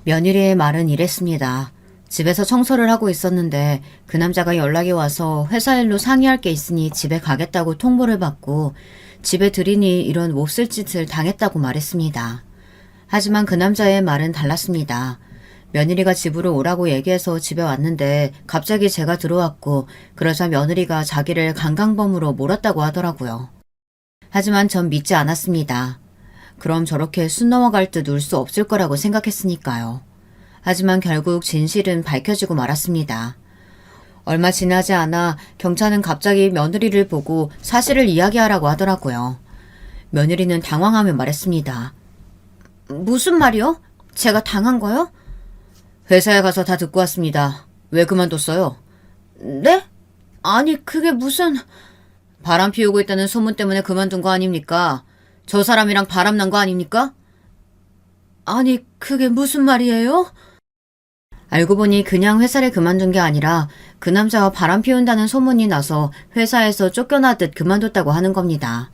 Speaker 1: 며느리의 말은 이랬습니다. 집에서 청소를 하고 있었는데 그 남자가 연락이 와서 회사 일로 상의할 게 있으니 집에 가겠다고 통보를 받고 집에 들이니 이런 몹쓸 짓을 당했다고 말했습니다. 하지만 그 남자의 말은 달랐습니다. 며느리가 집으로 오라고 얘기해서 집에 왔는데 갑자기 제가 들어왔고 그러자 며느리가 자기를 강간범으로 몰았다고 하더라고요. 하지만 전 믿지 않았습니다. 그럼 저렇게 순 넘어갈 듯 울 수 없을 거라고 생각했으니까요. 하지만 결국 진실은 밝혀지고 말았습니다. 얼마 지나지 않아 경찰은 갑자기 며느리를 보고 사실을 이야기하라고 하더라고요. 며느리는 당황하며 말했습니다. 무슨 말이요? 제가 당한 거요? 회사에 가서 다 듣고 왔습니다. 왜 그만뒀어요? 네? 아니 그게 무슨... 바람 피우고 있다는 소문 때문에 그만둔 거 아닙니까? 저 사람이랑 바람난 거 아닙니까? 아니 그게 무슨 말이에요? 알고 보니 그냥 회사를 그만둔 게 아니라 그 남자와 바람 피운다는 소문이 나서 회사에서 쫓겨나듯 그만뒀다고 하는 겁니다.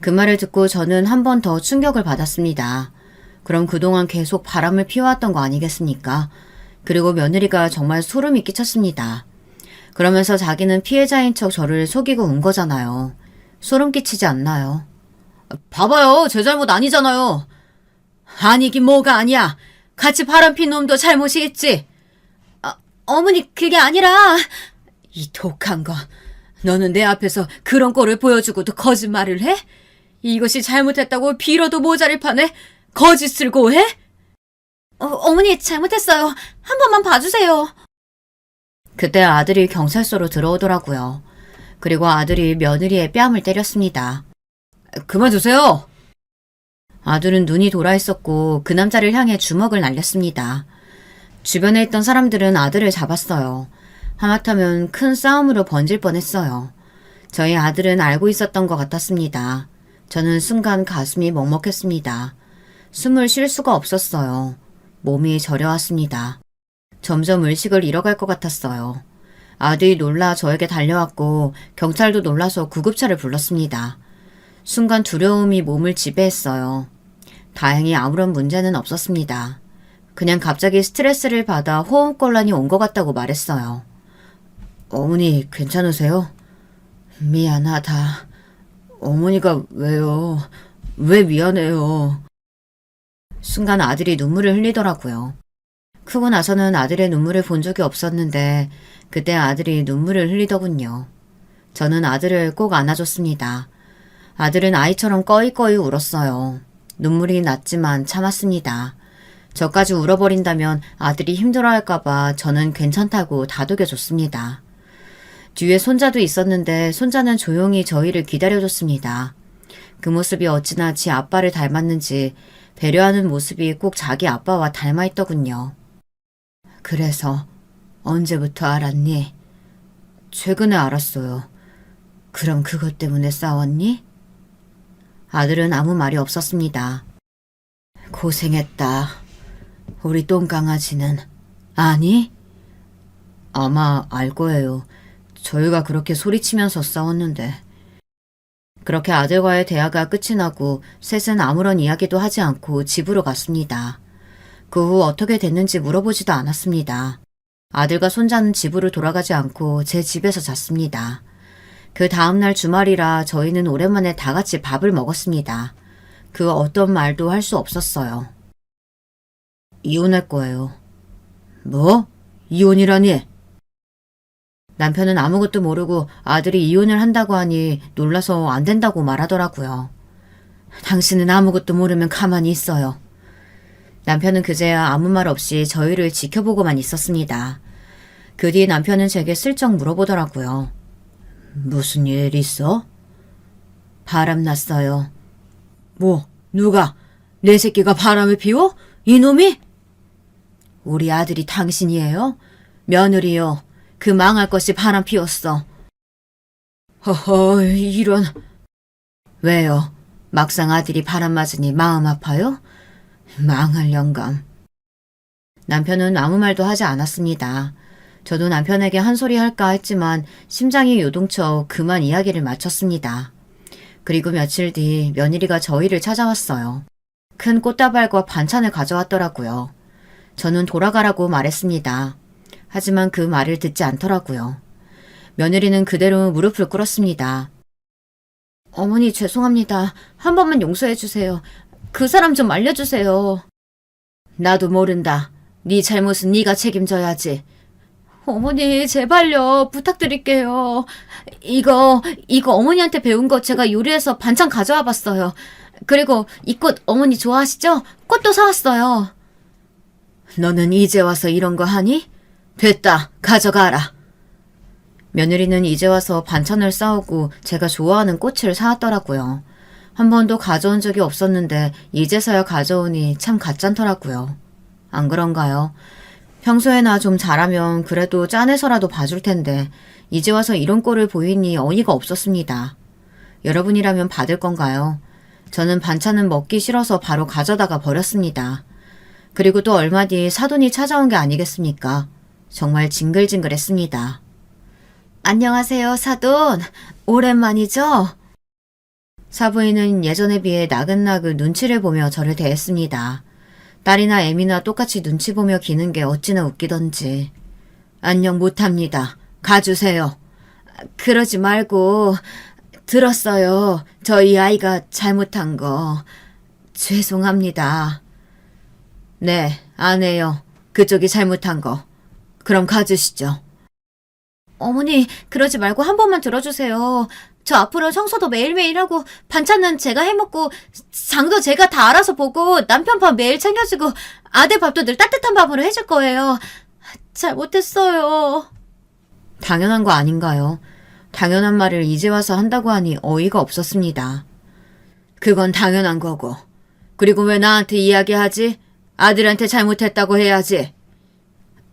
Speaker 1: 그 말을 듣고 저는 한 번 더 충격을 받았습니다. 그럼 그동안 계속 바람을 피워왔던 거 아니겠습니까? 그리고 며느리가 정말 소름이 끼쳤습니다. 그러면서 자기는 피해자인 척 저를 속이고 온 거잖아요. 소름 끼치지 않나요? 봐봐요. 제 잘못 아니잖아요. 아니긴 뭐가 아니야. 같이 바람핀 놈도 잘못이 있지. 어머니 그게 아니라... 이 독한 거. 너는 내 앞에서 그런 꼴을 보여주고도 거짓말을 해? 이것이 잘못했다고 빌어도 모자를 파네? 거짓을 고해? 어머니 잘못했어요. 한 번만 봐주세요. 그때 아들이 경찰서로 들어오더라고요. 그리고 아들이 며느리의 뺨을 때렸습니다. 그만 두세요. 아들은 눈이 돌아 있었고 그 남자를 향해 주먹을 날렸습니다. 주변에 있던 사람들은 아들을 잡았어요. 하마터면 큰 싸움으로 번질 뻔했어요. 저희 아들은 알고 있었던 것 같았습니다. 저는 순간 가슴이 먹먹했습니다. 숨을 쉴 수가 없었어요. 몸이 저려왔습니다. 점점 의식을 잃어갈 것 같았어요. 아들이 놀라 저에게 달려왔고 경찰도 놀라서 구급차를 불렀습니다. 순간 두려움이 몸을 지배했어요. 다행히 아무런 문제는 없었습니다. 그냥 갑자기 스트레스를 받아 호흡곤란이 온 것 같다고 말했어요. 어머니 괜찮으세요? 미안하다. 어머니가 왜요? 왜 미안해요? 순간 아들이 눈물을 흘리더라고요. 크고 나서는 아들의 눈물을 본 적이 없었는데 그때 아들이 눈물을 흘리더군요. 저는 아들을 꼭 안아줬습니다. 아들은 아이처럼 꺼이꺼이 울었어요. 눈물이 났지만 참았습니다. 저까지 울어버린다면 아들이 힘들어할까봐 저는 괜찮다고 다독여줬습니다. 뒤에 손자도 있었는데 손자는 조용히 저희를 기다려줬습니다. 그 모습이 어찌나 지 아빠를 닮았는지 배려하는 모습이 꼭 자기 아빠와 닮아있더군요. 그래서 언제부터 알았니? 최근에 알았어요. 그럼 그것 때문에 싸웠니? 아들은 아무 말이 없었습니다. 고생했다. 우리 똥강아지는. 아니? 아마 알 거예요. 저희가 그렇게 소리치면서 싸웠는데. 그렇게 아들과의 대화가 끝이 나고 셋은 아무런 이야기도 하지 않고 집으로 갔습니다. 그 후 어떻게 됐는지 물어보지도 않았습니다. 아들과 손자는 집으로 돌아가지 않고 제 집에서 잤습니다. 그 다음날 주말이라 저희는 오랜만에 다 같이 밥을 먹었습니다. 그 어떤 말도 할 수 없었어요. 이혼할 거예요. 뭐? 이혼이라니? 남편은 아무것도 모르고 아들이 이혼을 한다고 하니 놀라서 안 된다고 말하더라고요. 당신은 아무것도 모르면 가만히 있어요. 남편은 그제야 아무 말 없이 저희를 지켜보고만 있었습니다. 그 뒤 남편은 제게 슬쩍 물어보더라고요. 무슨 일 있어? 바람 났어요. 뭐, 누가? 내 새끼가 바람을 피워? 이놈이? 우리 아들이 당신이에요? 며느리요. 그 망할 것이 바람 피웠어. 허허, 이런. 왜요? 막상 아들이 바람 맞으니 마음 아파요? 망할 영감. 남편은 아무 말도 하지 않았습니다. 저도 남편에게 한 소리 할까 했지만 심장이 요동쳐 그만 이야기를 마쳤습니다. 그리고 며칠 뒤 며느리가 저희를 찾아왔어요. 큰 꽃다발과 반찬을 가져왔더라고요. 저는 돌아가라고 말했습니다. 하지만 그 말을 듣지 않더라고요. 며느리는 그대로 무릎을 꿇었습니다. 어머니 죄송합니다. 한 번만 용서해 주세요. 그 사람 좀 알려주세요. 나도 모른다. 네 잘못은 네가 책임져야지. 어머니 제발요. 부탁드릴게요. 이거 어머니한테 배운 거 제가 요리해서 반찬 가져와 봤어요. 그리고 이 꽃 어머니 좋아하시죠? 꽃도 사왔어요. 너는 이제 와서 이런 거 하니? 됐다. 가져가라. 며느리는 이제 와서 반찬을 싸오고 제가 좋아하는 꽃을 사왔더라고요. 한 번도 가져온 적이 없었는데 이제서야 가져오니 참 가짠더라고요. 안 그런가요? 평소에나 좀 잘하면 그래도 짠해서라도 봐줄 텐데 이제 와서 이런 꼴을 보이니 어이가 없었습니다. 여러분이라면 받을 건가요? 저는 반찬은 먹기 싫어서 바로 가져다가 버렸습니다. 그리고 또 얼마 뒤 사돈이 찾아온 게 아니겠습니까? 정말 징글징글했습니다. 안녕하세요, 사돈. 오랜만이죠? 사부인은 예전에 비해 나긋나긋 눈치를 보며 저를 대했습니다. 딸이나 애미나 똑같이 눈치 보며 기는 게 어찌나 웃기던지. 안녕 못합니다. 가주세요. 그러지 말고 들었어요. 저희 아이가 잘못한 거. 죄송합니다. 네, 안 해요. 그쪽이 잘못한 거. 그럼 가주시죠. 어머니, 그러지 말고 한 번만 들어주세요. 저 앞으로 청소도 매일매일 하고 반찬은 제가 해먹고 장도 제가 다 알아서 보고 남편 밥 매일 챙겨주고 아들 밥도 늘 따뜻한 밥으로 해줄 거예요. 잘못했어요. 당연한 거 아닌가요? 당연한 말을 이제 와서 한다고 하니 어이가 없었습니다. 그건 당연한 거고. 그리고 왜 나한테 이야기하지? 아들한테 잘못했다고 해야지.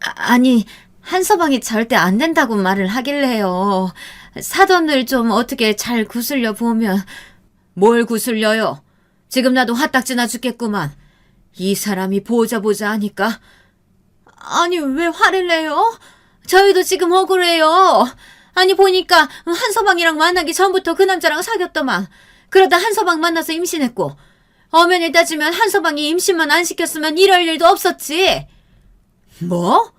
Speaker 1: 아니, 한서방이 절대 안 된다고 말을 하길래요. 사돈을 좀 어떻게 잘 구슬려 보면. 뭘 구슬려요? 지금 나도 화딱지나 죽겠구만. 이 사람이 보자 하니까. 아니 왜 화를 내요? 저희도 지금 억울해요. 아니 보니까 한서방이랑 만나기 전부터 그 남자랑 사귀었더만. 그러다 한서방 만나서 임신했고. 엄연히 따지면 한서방이 임신만 안 시켰으면 이럴 일도 없었지. 뭐?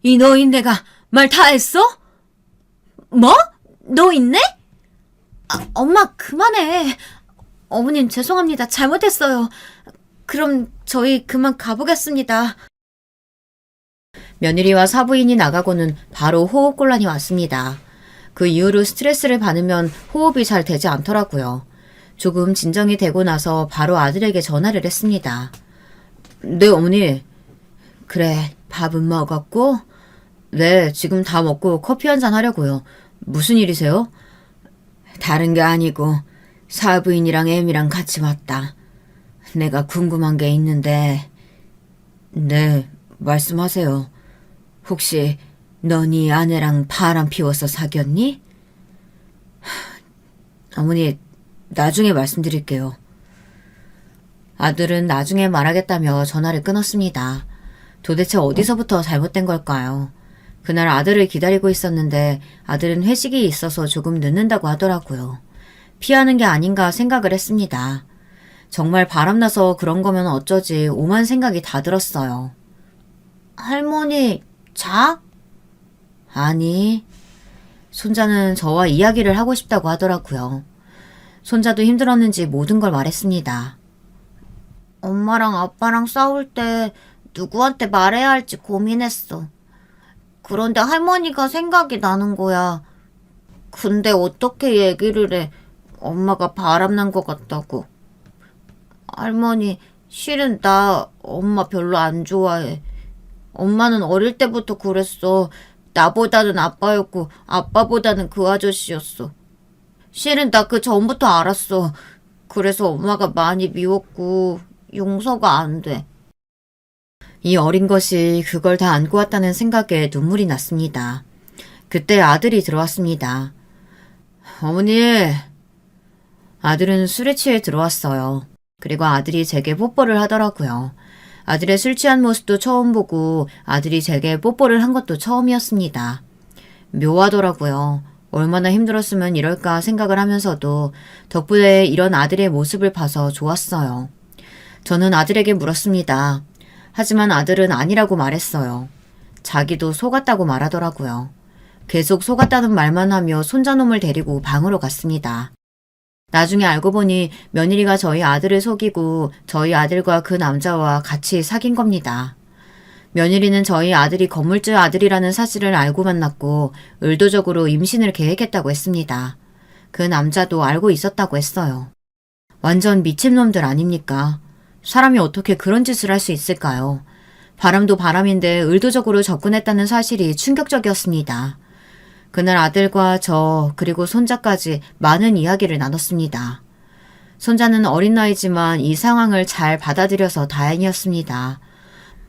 Speaker 1: 이 노인네가 말 다 했어? 뭐? 노인네? 엄마 그만해. 어머님 죄송합니다. 잘못했어요. 그럼 저희 그만 가보겠습니다. 며느리와 사부인이 나가고는 바로 호흡곤란이 왔습니다. 그 이후로 스트레스를 받으면 호흡이 잘 되지 않더라고요. 조금 진정이 되고 나서 바로 아들에게 전화를 했습니다. 네, 어머니. 그래, 밥은 먹었고? 네, 지금 다 먹고 커피 한잔 하려고요. 무슨 일이세요? 다른 게 아니고 사부인이랑 애미랑 같이 왔다. 내가 궁금한 게 있는데. 네, 말씀하세요. 혹시 너 네 아내랑 바람 피워서 사귀었니? 어머니, 나중에 말씀드릴게요. 아들은 나중에 말하겠다며 전화를 끊었습니다. 도대체 어디서부터 잘못된 걸까요? 그날 아들을 기다리고 있었는데 아들은 회식이 있어서 조금 늦는다고 하더라고요. 피하는 게 아닌가 생각을 했습니다. 정말 바람나서 그런 거면 어쩌지 오만 생각이 다 들었어요. 할머니, 자? 아니, 손자는 저와 이야기를 하고 싶다고 하더라고요. 손자도 힘들었는지 모든 걸 말했습니다. 엄마랑 아빠랑 싸울 때 누구한테 말해야 할지 고민했어. 그런데 할머니가 생각이 나는 거야. 근데 어떻게 얘기를 해? 엄마가 바람난 것 같다고. 할머니, 실은 나 엄마 별로 안 좋아해. 엄마는 어릴 때부터 그랬어. 나보다는 아빠였고 아빠보다는 그 아저씨였어. 실은 나 그 전부터 알았어. 그래서 엄마가 많이 미웠고 용서가 안 돼. 이 어린 것이 그걸 다 안고 왔다는 생각에 눈물이 났습니다. 그때 아들이 들어왔습니다. 어머니. 아들은 술에 취해 들어왔어요. 그리고 아들이 제게 뽀뽀를 하더라고요. 아들의 술 취한 모습도 처음 보고 아들이 제게 뽀뽀를 한 것도 처음이었습니다. 묘하더라고요. 얼마나 힘들었으면 이럴까 생각을 하면서도 덕분에 이런 아들의 모습을 봐서 좋았어요. 저는 아들에게 물었습니다. 하지만 아들은 아니라고 말했어요. 자기도 속았다고 말하더라고요. 계속 속았다는 말만 하며 손자놈을 데리고 방으로 갔습니다. 나중에 알고 보니 며느리가 저희 아들을 속이고 저희 아들과 그 남자와 같이 사귄 겁니다. 며느리는 저희 아들이 건물주 아들이라는 사실을 알고 만났고 의도적으로 임신을 계획했다고 했습니다. 그 남자도 알고 있었다고 했어요. 완전 미친놈들 아닙니까? 사람이 어떻게 그런 짓을 할 수 있을까요? 바람도 바람인데 의도적으로 접근했다는 사실이 충격적이었습니다. 그날 아들과 저 그리고 손자까지 많은 이야기를 나눴습니다. 손자는 어린 나이지만 이 상황을 잘 받아들여서 다행이었습니다.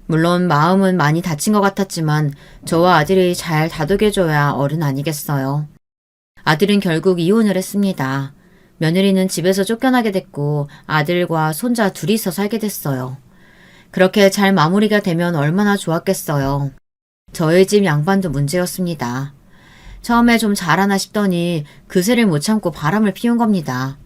Speaker 1: 물론 마음은 많이 다친 것 같았지만 저와 아들이 잘 다독여줘야 어른 아니겠어요. 아들은 결국 이혼을 했습니다. 며느리는 집에서 쫓겨나게 됐고 아들과 손자 둘이서 살게 됐어요. 그렇게 잘 마무리가 되면 얼마나 좋았겠어요. 저희 집 양반도 문제였습니다. 처음에 좀 잘하나 싶더니 그새를 못 참고 바람을 피운 겁니다.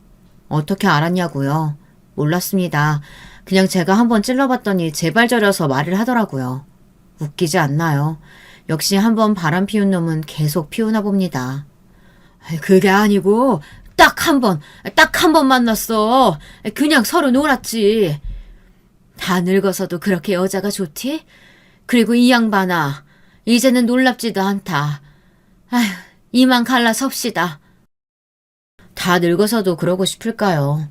Speaker 1: 어떻게 알았냐고요? 몰랐습니다. 그냥 제가 한번 찔러봤더니 제발 저려서 말을 하더라고요. 웃기지 않나요? 역시 한번 바람 피운 놈은 계속 피우나 봅니다. 그게 아니고 딱 한 번 만났어. 그냥 서로 놀았지. 다 늙어서도 그렇게 여자가 좋디? 그리고 이 양반아, 이제는 놀랍지도 않다. 아휴, 이만 갈라섭시다. 다 늙어서도 그러고 싶을까요?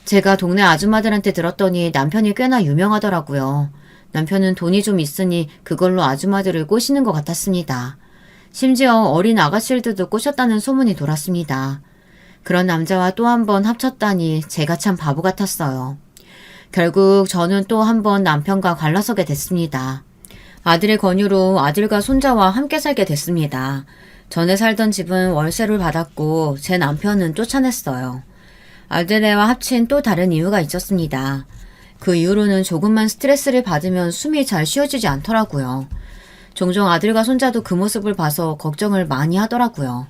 Speaker 1: 제가 동네 아줌마들한테 들었더니 남편이 꽤나 유명하더라고요. 남편은 돈이 좀 있으니 그걸로 아줌마들을 꼬시는 것 같았습니다. 심지어 어린 아가씨들도 꼬셨다는 소문이 돌았습니다. 그런 남자와 또 한 번 합쳤다니 제가 참 바보 같았어요. 결국 저는 또 한 번 남편과 갈라서게 됐습니다. 아들의 권유로 아들과 손자와 함께 살게 됐습니다. 전에 살던 집은 월세를 받았고 제 남편은 쫓아냈어요. 아들네와 합친 또 다른 이유가 있었습니다. 그 이후로는 조금만 스트레스를 받으면 숨이 잘 쉬어지지 않더라고요. 종종 아들과 손자도 그 모습을 봐서 걱정을 많이 하더라고요.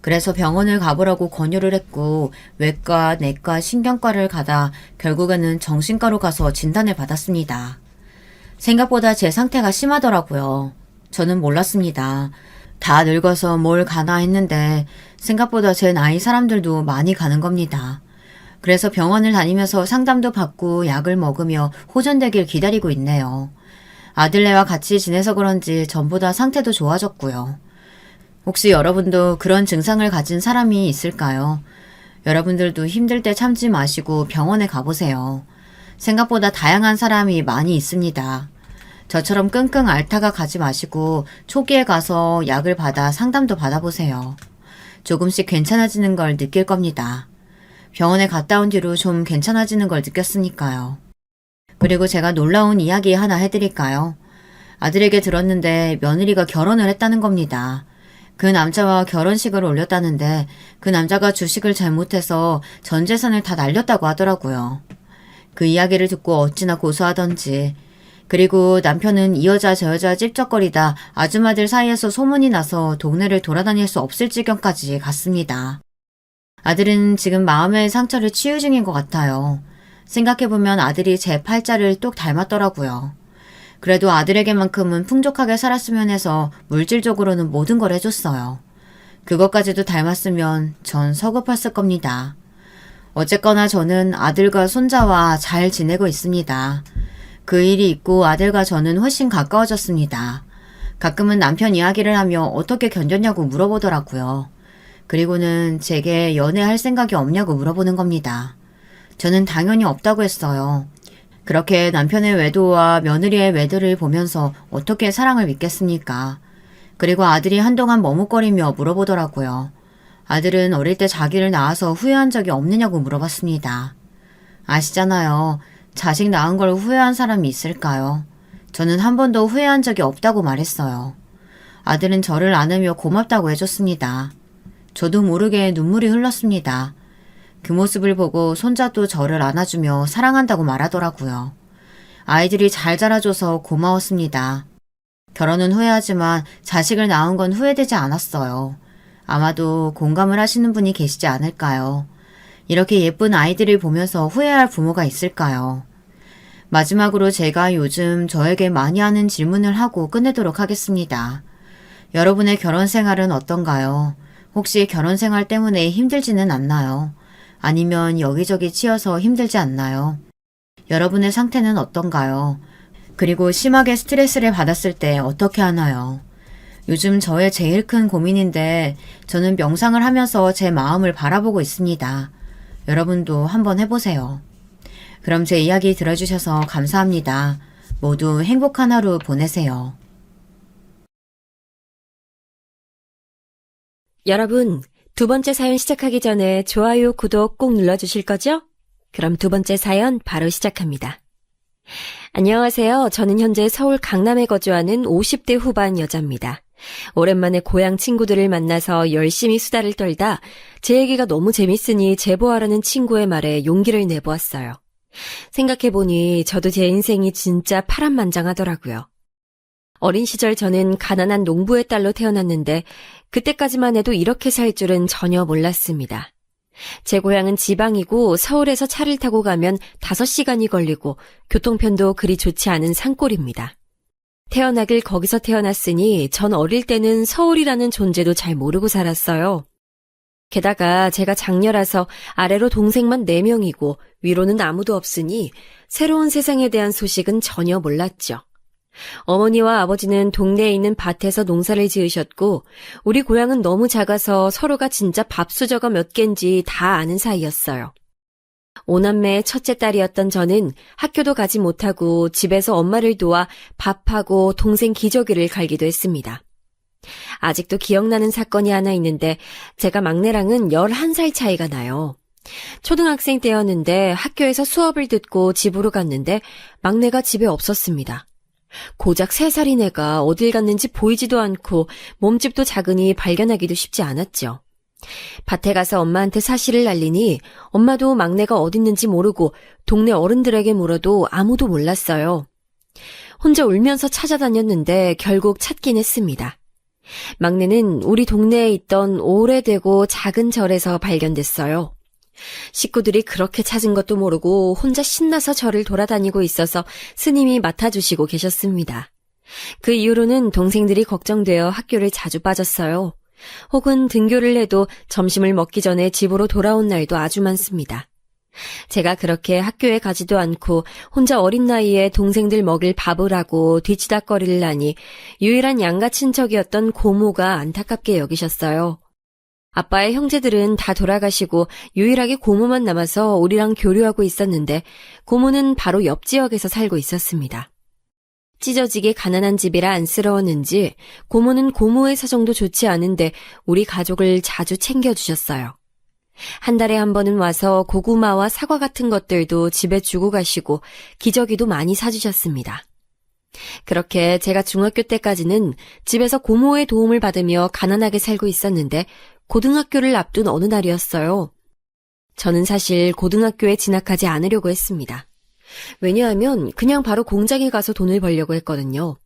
Speaker 1: 그래서 병원을 가보라고 권유를 했고 외과, 내과, 신경과를 가다 결국에는 정신과로 가서 진단을 받았습니다. 생각보다 제 상태가 심하더라고요. 저는 몰랐습니다. 다 늙어서 뭘 가나 했는데 생각보다 제 나이 사람들도 많이 가는 겁니다. 그래서 병원을 다니면서 상담도 받고 약을 먹으며 호전되길 기다리고 있네요. 아들네와 같이 지내서 그런지 전보다 상태도 좋아졌고요. 혹시 여러분도 그런 증상을 가진 사람이 있을까요? 여러분들도 힘들 때 참지 마시고 병원에 가보세요. 생각보다 다양한 사람이 많이 있습니다. 저처럼 끙끙 앓다가 가지 마시고 초기에 가서 약을 받아 상담도 받아보세요. 조금씩 괜찮아지는 걸 느낄 겁니다. 병원에 갔다 온 뒤로 좀 괜찮아지는 걸 느꼈으니까요. 그리고 제가 놀라운 이야기 하나 해드릴까요? 아들에게 들었는데 며느리가 결혼을 했다는 겁니다. 그 남자와 결혼식을 올렸다는데 그 남자가 주식을 잘못해서 전 재산을 다 날렸다고 하더라고요. 그 이야기를 듣고 어찌나 고소하던지. 그리고 남편은 이 여자 저 여자 찝쩍거리다 아줌마들 사이에서 소문이 나서 동네를 돌아다닐 수 없을 지경까지 갔습니다. 아들은 지금 마음의 상처를 치유 중인 것 같아요. 생각해보면 아들이 제 팔자를 똑 닮았더라고요. 그래도 아들에게만큼은 풍족하게 살았으면 해서 물질적으로는 모든 걸 해줬어요. 그것까지도 닮았으면 전 서급했을 겁니다. 어쨌거나 저는 아들과 손자와 잘 지내고 있습니다. 그 일이 있고 아들과 저는 훨씬 가까워졌습니다. 가끔은 남편 이야기를 하며 어떻게 견뎠냐고 물어보더라고요. 그리고는 제게 연애할 생각이 없냐고 물어보는 겁니다. 저는 당연히 없다고 했어요. 그렇게 남편의 외도와 며느리의 외도를 보면서 어떻게 사랑을 믿겠습니까? 그리고 아들이 한동안 머뭇거리며 물어보더라고요. 아들은 어릴 때 자기를 낳아서 후회한 적이 없느냐고 물어봤습니다. 아시잖아요. 자식 낳은 걸 후회한 사람이 있을까요? 저는 한 번도 후회한 적이 없다고 말했어요. 아들은 저를 안으며 고맙다고 해줬습니다. 저도 모르게 눈물이 흘렀습니다. 그 모습을 보고 손자도 저를 안아주며 사랑한다고 말하더라고요. 아이들이 잘 자라줘서 고마웠습니다. 결혼은 후회하지만 자식을 낳은 건 후회되지 않았어요. 아마도 공감을 하시는 분이 계시지 않을까요? 이렇게 예쁜 아이들을 보면서 후회할 부모가 있을까요? 마지막으로 제가 요즘 저에게 많이 하는 질문을 하고 끝내도록 하겠습니다. 여러분의 결혼 생활은 어떤가요? 혹시 결혼 생활 때문에 힘들지는 않나요? 아니면 여기저기 치여서 힘들지 않나요? 여러분의 상태는 어떤가요? 그리고 심하게 스트레스를 받았을 때 어떻게 하나요? 요즘 저의 제일 큰 고민인데 저는 명상을 하면서 제 마음을 바라보고 있습니다. 여러분도 한번 해보세요. 그럼 제 이야기 들어주셔서 감사합니다. 모두 행복한 하루 보내세요.
Speaker 2: 여러분, 두 번째 사연 시작하기 전에 좋아요, 구독 꼭 눌러주실 거죠? 그럼 두 번째 사연 바로 시작합니다. 안녕하세요. 저는 현재 서울 강남에 거주하는 50대 후반 여자입니다. 오랜만에 고향 친구들을 만나서 열심히 수다를 떨다 제 얘기가 너무 재밌으니 제보하라는 친구의 말에 용기를 내보았어요. 생각해보니 저도 제 인생이 진짜 파란만장하더라고요. 어린 시절 저는 가난한 농부의 딸로 태어났는데 그때까지만 해도 이렇게 살 줄은 전혀 몰랐습니다. 제 고향은 지방이고 서울에서 차를 타고 가면 5시간이 걸리고 교통편도 그리 좋지 않은 산골입니다. 태어나길 거기서 태어났으니 전 어릴 때는 서울이라는 존재도 잘 모르고 살았어요. 게다가 제가 장녀라서 아래로 동생만 4명이고 위로는 아무도 없으니 새로운 세상에 대한 소식은 전혀 몰랐죠. 어머니와 아버지는 동네에 있는 밭에서 농사를 지으셨고 우리 고향은 너무 작아서 서로가 진짜 밥수저가 몇 갠지 다 아는 사이였어요. 오남매의 첫째 딸이었던 저는 학교도 가지 못하고 집에서 엄마를 도와 밥하고 동생 기저귀를 갈기도 했습니다. 아직도 기억나는 사건이 하나 있는데 제가 막내랑은 11살 차이가 나요. 초등학생 때였는데 학교에서 수업을 듣고 집으로 갔는데 막내가 집에 없었습니다. 고작 3살인 애가 어딜 갔는지 보이지도 않고 몸집도 작으니 발견하기도 쉽지 않았죠. 밭에 가서 엄마한테 사실을 알리니 엄마도 막내가 어딨는지 모르고 동네 어른들에게 물어도 아무도 몰랐어요. 혼자 울면서 찾아다녔는데 결국 찾긴 했습니다. 막내는 우리 동네에 있던 오래되고 작은 절에서 발견됐어요. 식구들이 그렇게 찾은 것도 모르고 혼자 신나서 절을 돌아다니고 있어서 스님이 맡아주시고 계셨습니다. 그 이후로는 동생들이 걱정되어 학교를 자주 빠졌어요. 혹은 등교를 해도 점심을 먹기 전에 집으로 돌아온 날도 아주 많습니다. 제가 그렇게 학교에 가지도 않고 혼자 어린 나이에 동생들 먹일 밥을 하고 뒤치다꺼리를 하니 유일한 양가 친척이었던 고모가 안타깝게 여기셨어요. 아빠의 형제들은 다 돌아가시고 유일하게 고모만 남아서 우리랑 교류하고 있었는데 고모는 바로 옆 지역에서 살고 있었습니다. 찢어지게 가난한 집이라 안쓰러웠는지 고모는 고모의 사정도 좋지 않은데 우리 가족을 자주 챙겨주셨어요. 한 달에 한 번은 와서 고구마와 사과 같은 것들도 집에 주고 가시고 기저귀도 많이 사주셨습니다. 그렇게 제가 중학교 때까지는 집에서 고모의 도움을 받으며 가난하게 살고 있었는데 고등학교를 앞둔 어느 날이었어요. 저는 사실 고등학교에 진학하지 않으려고 했습니다. 왜냐하면 그냥 바로 공장에 가서 돈을 벌려고 했거든요.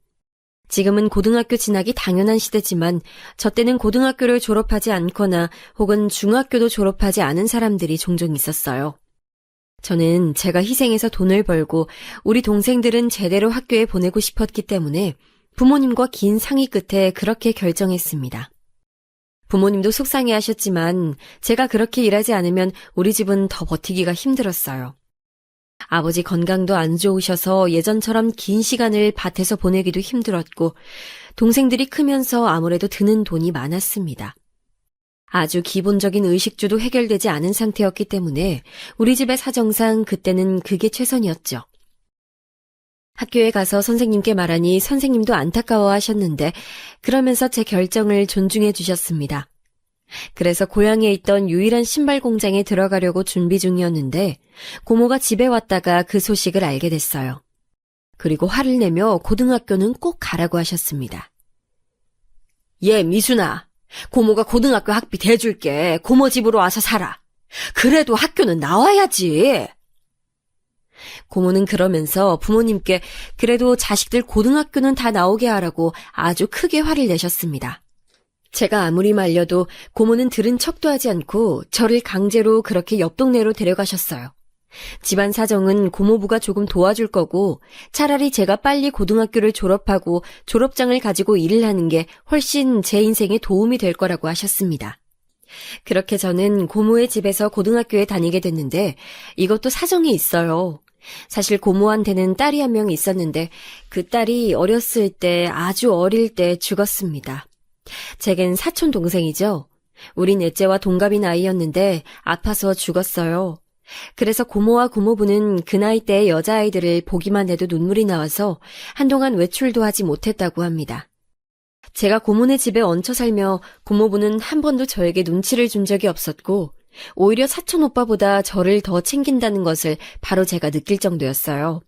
Speaker 2: 지금은 고등학교 진학이 당연한 시대지만 저 때는 고등학교를 졸업하지 않거나 혹은 중학교도 졸업하지 않은 사람들이 종종 있었어요. 저는 제가 희생해서 돈을 벌고 우리 동생들은 제대로 학교에 보내고 싶었기 때문에 부모님과 긴 상의 끝에 그렇게 결정했습니다. 부모님도 속상해하셨지만 제가 그렇게 일하지 않으면 우리 집은 더 버티기가 힘들었어요. 아버지 건강도 안 좋으셔서 예전처럼 긴 시간을 밭에서 보내기도 힘들었고 동생들이 크면서 아무래도 드는 돈이 많았습니다. 아주 기본적인 의식주도 해결되지 않은 상태였기 때문에 우리 집의 사정상 그때는 그게 최선이었죠. 학교에 가서 선생님께 말하니 선생님도 안타까워하셨는데 그러면서 제 결정을 존중해 주셨습니다. 그래서 고향에 있던 유일한 신발 공장에 들어가려고 준비 중이었는데 고모가 집에 왔다가 그 소식을 알게 됐어요. 그리고 화를 내며 고등학교는 꼭 가라고 하셨습니다. 예, 미순아. 고모가 고등학교 학비 대줄게. 고모 집으로 와서 살아. 그래도 학교는 나와야지. 고모는 그러면서 부모님께 그래도 자식들 고등학교는 다 나오게 하라고 아주 크게 화를 내셨습니다. 제가 아무리 말려도 고모는 들은 척도 하지 않고 저를 강제로 그렇게 옆 동네로 데려가셨어요. 집안 사정은 고모부가 조금 도와줄 거고 차라리 제가 빨리 고등학교를 졸업하고 졸업장을 가지고 일을 하는 게 훨씬 제 인생에 도움이 될 거라고 하셨습니다. 그렇게 저는 고모의 집에서 고등학교에 다니게 됐는데 이것도 사정이 있어요. 사실 고모한테는 딸이 한 명 있었는데 그 딸이 어렸을 때 아주 어릴 때 죽었습니다. 제겐 사촌 동생이죠. 우리 넷째와 동갑인 아이였는데 아파서 죽었어요. 그래서 고모와 고모부는 그 나이 때의 여자아이들을 보기만 해도 눈물이 나와서 한동안 외출도 하지 못했다고 합니다. 제가 고모네 집에 얹혀 살며 고모부는 한 번도 저에게 눈치를 준 적이 없었고 오히려 사촌 오빠보다 저를 더 챙긴다는 것을 바로 제가 느낄 정도였어요.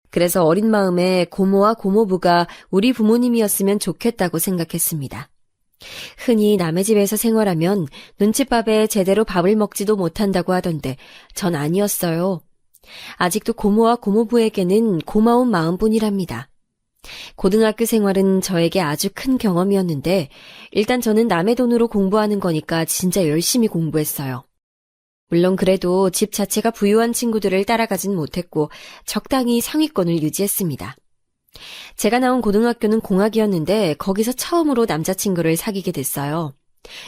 Speaker 2: 그래서 어린 마음에 고모와 고모부가 우리 부모님이었으면 좋겠다고 생각했습니다. 흔히 남의 집에서 생활하면 눈칫밥에 제대로 밥을 먹지도 못한다고 하던데 전 아니었어요. 아직도 고모와 고모부에게는 고마운 마음뿐이랍니다. 고등학교 생활은 저에게 아주 큰 경험이었는데 일단 저는 남의 돈으로 공부하는 거니까 진짜 열심히 공부했어요. 물론 그래도 집 자체가 부유한 친구들을 따라가진 못했고 적당히 상위권을 유지했습니다. 제가 나온 고등학교는 공학이었는데 거기서 처음으로 남자친구를 사귀게 됐어요.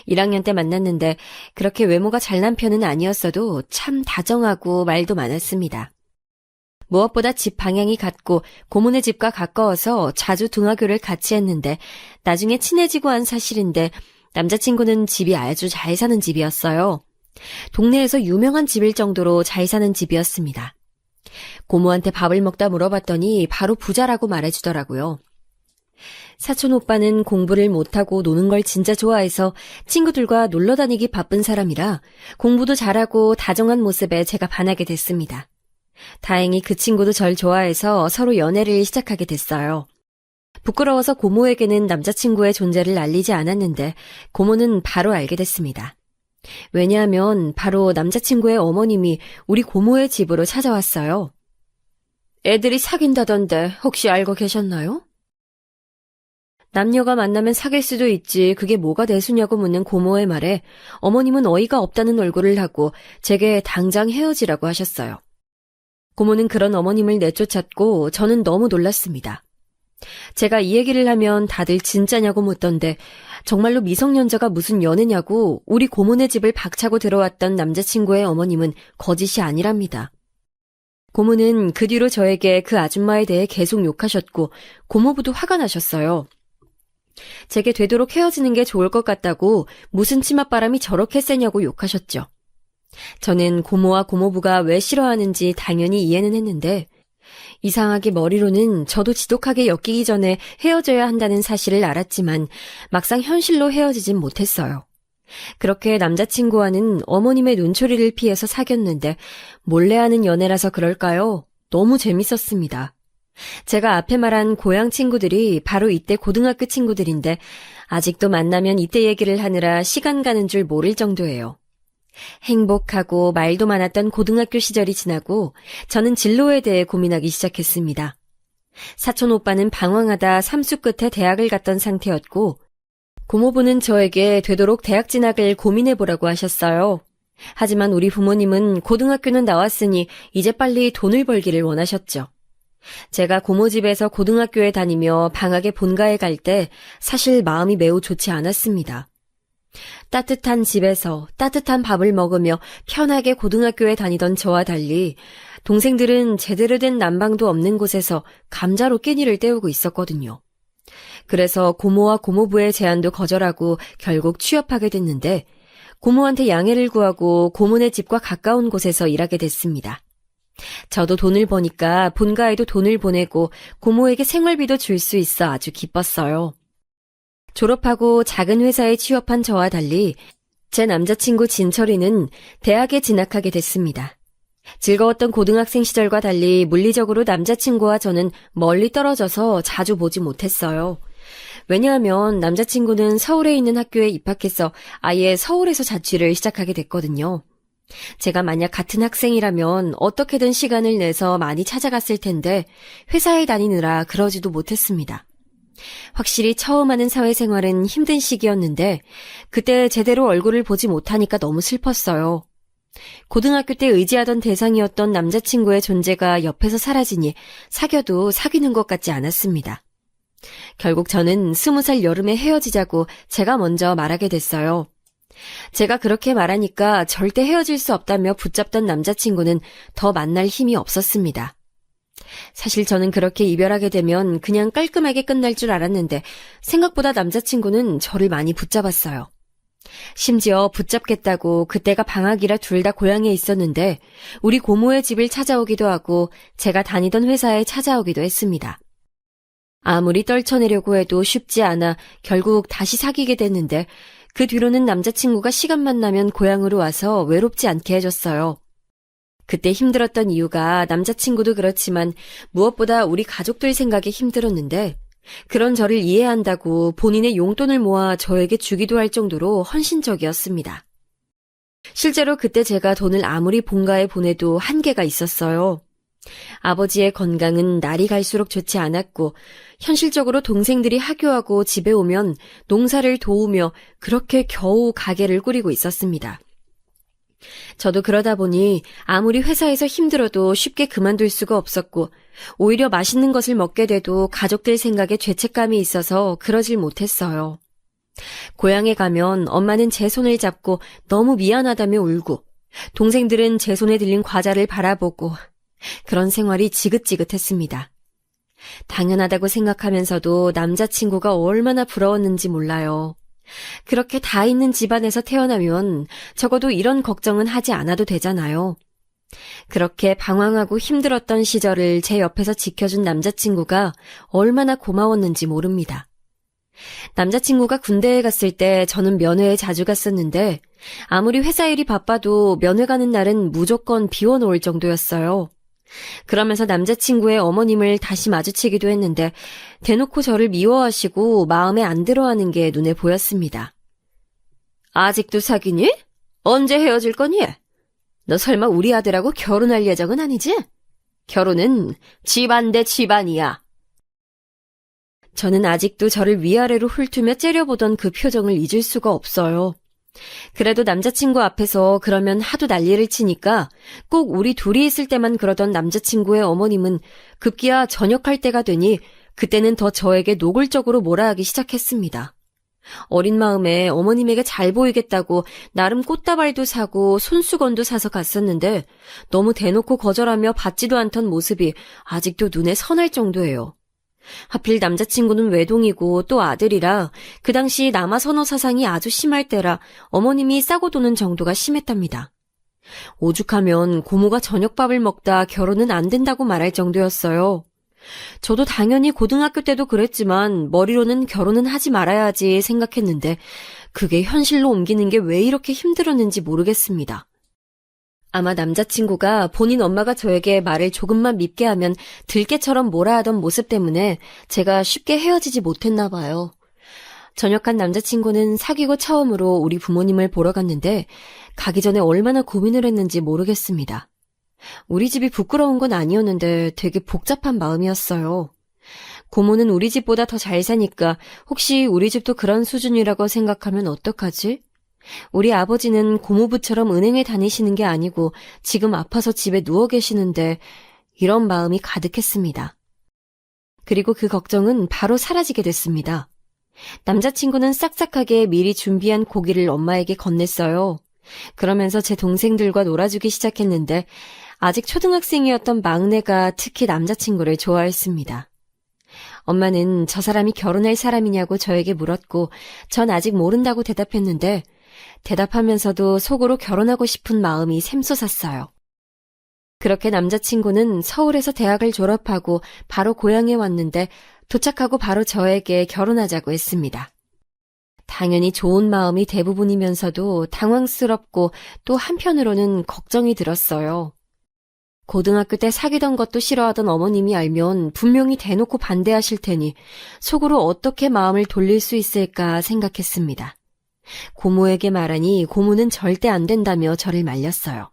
Speaker 2: 1학년 때 만났는데 그렇게 외모가 잘난 편은 아니었어도 참 다정하고 말도 많았습니다. 무엇보다 집 방향이 같고 고모네 집과 가까워서 자주 등하교를 같이 했는데 나중에 친해지고 한 사실인데 남자친구는 집이 아주 잘 사는 집이었어요. 동네에서 유명한 집일 정도로 잘 사는 집이었습니다. 고모한테 밥을 먹다 물어봤더니 바로 부자라고 말해주더라고요. 사촌 오빠는 공부를 못하고 노는 걸 진짜 좋아해서 친구들과 놀러 다니기 바쁜 사람이라 공부도 잘하고 다정한 모습에 제가 반하게 됐습니다. 다행히 그 친구도 절 좋아해서 서로 연애를 시작하게 됐어요. 부끄러워서 고모에게는 남자친구의 존재를 알리지 않았는데 고모는 바로 알게 됐습니다. 왜냐하면 바로 남자친구의 어머님이 우리 고모의 집으로 찾아왔어요. 애들이 사귄다던데 혹시 알고 계셨나요? 남녀가 만나면 사귈 수도 있지 그게 뭐가 대수냐고 묻는 고모의 말에 어머님은 어이가 없다는 얼굴을 하고 제게 당장 헤어지라고 하셨어요. 고모는 그런 어머님을 내쫓았고 저는 너무 놀랐습니다. 제가 이 얘기를 하면 다들 진짜냐고 묻던데 정말로 미성년자가 무슨 연애냐고 우리 고모네 집을 박차고 들어왔던 남자친구의 어머님은 거짓이 아니랍니다. 고모는 그 뒤로 저에게 그 아줌마에 대해 계속 욕하셨고 고모부도 화가 나셨어요. 제게 되도록 헤어지는 게 좋을 것 같다고 무슨 치맛바람이 저렇게 세냐고 욕하셨죠. 저는 고모와 고모부가 왜 싫어하는지 당연히 이해는 했는데 이상하게 머리로는 저도 지독하게 엮이기 전에 헤어져야 한다는 사실을 알았지만 막상 현실로 헤어지진 못했어요. 그렇게 남자친구와는 어머님의 눈초리를 피해서 사귀었는데 몰래 하는 연애라서 그럴까요? 너무 재밌었습니다. 제가 앞에 말한 고향 친구들이 바로 이때 고등학교 친구들인데 아직도 만나면 이때 얘기를 하느라 시간 가는 줄 모를 정도예요. 행복하고 말도 많았던 고등학교 시절이 지나고 저는 진로에 대해 고민하기 시작했습니다. 사촌 오빠는 방황하다 삼수 끝에 대학을 갔던 상태였고 고모부는 저에게 되도록 대학 진학을 고민해보라고 하셨어요. 하지만 우리 부모님은 고등학교는 나왔으니 이제 빨리 돈을 벌기를 원하셨죠. 제가 고모 집에서 고등학교에 다니며 방학에 본가에 갈 때 사실 마음이 매우 좋지 않았습니다. 따뜻한 집에서 따뜻한 밥을 먹으며 편하게 고등학교에 다니던 저와 달리 동생들은 제대로 된 난방도 없는 곳에서 감자로 끼니를 때우고 있었거든요. 그래서 고모와 고모부의 제안도 거절하고 결국 취업하게 됐는데 고모한테 양해를 구하고 고모네 집과 가까운 곳에서 일하게 됐습니다. 저도 돈을 버니까 본가에도 돈을 보내고 고모에게 생활비도 줄 수 있어 아주 기뻤어요. 졸업하고 작은 회사에 취업한 저와 달리 제 남자친구 진철이는 대학에 진학하게 됐습니다. 즐거웠던 고등학생 시절과 달리 물리적으로 남자친구와 저는 멀리 떨어져서 자주 보지 못했어요. 왜냐하면 남자친구는 서울에 있는 학교에 입학해서 아예 서울에서 자취를 시작하게 됐거든요. 제가 만약 같은 학생이라면 어떻게든 시간을 내서 많이 찾아갔을 텐데 회사에 다니느라 그러지도 못했습니다. 확실히 처음 하는 사회생활은 힘든 시기였는데 그때 제대로 얼굴을 보지 못하니까 너무 슬펐어요. 고등학교 때 의지하던 대상이었던 남자친구의 존재가 옆에서 사라지니 사귀어도 사귀는 것 같지 않았습니다. 결국 저는 20살 여름에 헤어지자고 제가 먼저 말하게 됐어요. 제가 그렇게 말하니까 절대 헤어질 수 없다며 붙잡던 남자친구는 더 만날 힘이 없었습니다. 사실 저는 그렇게 이별하게 되면 그냥 깔끔하게 끝날 줄 알았는데 생각보다 남자친구는 저를 많이 붙잡았어요. 심지어 붙잡겠다고 그때가 방학이라 둘 다 고향에 있었는데 우리 고모의 집을 찾아오기도 하고 제가 다니던 회사에 찾아오기도 했습니다. 아무리 떨쳐내려고 해도 쉽지 않아 결국 다시 사귀게 됐는데 그 뒤로는 남자친구가 시간만 나면 고향으로 와서 외롭지 않게 해줬어요. 그때 힘들었던 이유가 남자친구도 그렇지만 무엇보다 우리 가족들 생각에 힘들었는데 그런 저를 이해한다고 본인의 용돈을 모아 저에게 주기도 할 정도로 헌신적이었습니다. 실제로 그때 제가 돈을 아무리 본가에 보내도 한계가 있었어요. 아버지의 건강은 날이 갈수록 좋지 않았고 현실적으로 동생들이 하교하고 집에 오면 농사를 도우며 그렇게 겨우 가게를 꾸리고 있었습니다. 저도 그러다 보니 아무리 회사에서 힘들어도 쉽게 그만둘 수가 없었고 오히려 맛있는 것을 먹게 돼도 가족들 생각에 죄책감이 있어서 그러질 못했어요. 고향에 가면 엄마는 제 손을 잡고 너무 미안하다며 울고 동생들은 제 손에 들린 과자를 바라보고 그런 생활이 지긋지긋했습니다. 당연하다고 생각하면서도 남자친구가 얼마나 부러웠는지 몰라요. 그렇게 다 있는 집안에서 태어나면 적어도 이런 걱정은 하지 않아도 되잖아요. 그렇게 방황하고 힘들었던 시절을 제 옆에서 지켜준 남자친구가 얼마나 고마웠는지 모릅니다. 남자친구가 군대에 갔을 때 저는 면회에 자주 갔었는데 아무리 회사 일이 바빠도 면회 가는 날은 무조건 비워놓을 정도였어요. 그러면서 남자친구의 어머님을 다시 마주치기도 했는데 대놓고 저를 미워하시고 마음에 안 들어하는 게 눈에 보였습니다. 아직도 사귀니? 언제 헤어질 거니? 너 설마 우리 아들하고 결혼할 예정은 아니지? 결혼은 집안 대 집안이야. 저는 아직도 저를 위아래로 훑으며 째려보던 그 표정을 잊을 수가 없어요. 그래도 남자친구 앞에서 그러면 하도 난리를 치니까 꼭 우리 둘이 있을 때만 그러던 남자친구의 어머님은 급기야 전역할 때가 되니 그때는 더 저에게 노골적으로 뭐라 하기 시작했습니다. 어린 마음에 어머님에게 잘 보이겠다고 나름 꽃다발도 사고 손수건도 사서 갔었는데 너무 대놓고 거절하며 받지도 않던 모습이 아직도 눈에 선할 정도예요. 하필 남자친구는 외동이고 또 아들이라 그 당시 남아선호 사상이 아주 심할 때라 어머님이 싸고 도는 정도가 심했답니다. 오죽하면 고모가 저녁밥을 먹다 결혼은 안 된다고 말할 정도였어요. 저도 당연히 고등학교 때도 그랬지만 머리로는 결혼은 하지 말아야지 생각했는데 그게 현실로 옮기는 게 왜 이렇게 힘들었는지 모르겠습니다. 아마 남자친구가 본인 엄마가 저에게 말을 조금만 밉게 하면 들깨처럼 뭐라 하던 모습 때문에 제가 쉽게 헤어지지 못했나 봐요. 전역한 남자친구는 사귀고 처음으로 우리 부모님을 보러 갔는데 가기 전에 얼마나 고민을 했는지 모르겠습니다. 우리 집이 부끄러운 건 아니었는데 되게 복잡한 마음이었어요. 고모는 우리 집보다 더 잘 사니까 혹시 우리 집도 그런 수준이라고 생각하면 어떡하지? 우리 아버지는 고모부처럼 은행에 다니시는 게 아니고 지금 아파서 집에 누워 계시는데 이런 마음이 가득했습니다. 그리고 그 걱정은 바로 사라지게 됐습니다. 남자친구는 싹싹하게 미리 준비한 고기를 엄마에게 건넸어요. 그러면서 제 동생들과 놀아주기 시작했는데 아직 초등학생이었던 막내가 특히 남자친구를 좋아했습니다. 엄마는 저 사람이 결혼할 사람이냐고 저에게 물었고 전 아직 모른다고 대답했는데 대답하면서도 속으로 결혼하고 싶은 마음이 샘솟았어요. 그렇게 남자친구는 서울에서 대학을 졸업하고 바로 고향에 왔는데 도착하고 바로 저에게 결혼하자고 했습니다. 당연히 좋은 마음이 대부분이면서도 당황스럽고 또 한편으로는 걱정이 들었어요. 고등학교 때 사귀던 것도 싫어하던 어머님이 알면 분명히 대놓고 반대하실 테니 속으로 어떻게 마음을 돌릴 수 있을까 생각했습니다. 고모에게 말하니 고모는 절대 안 된다며 저를 말렸어요.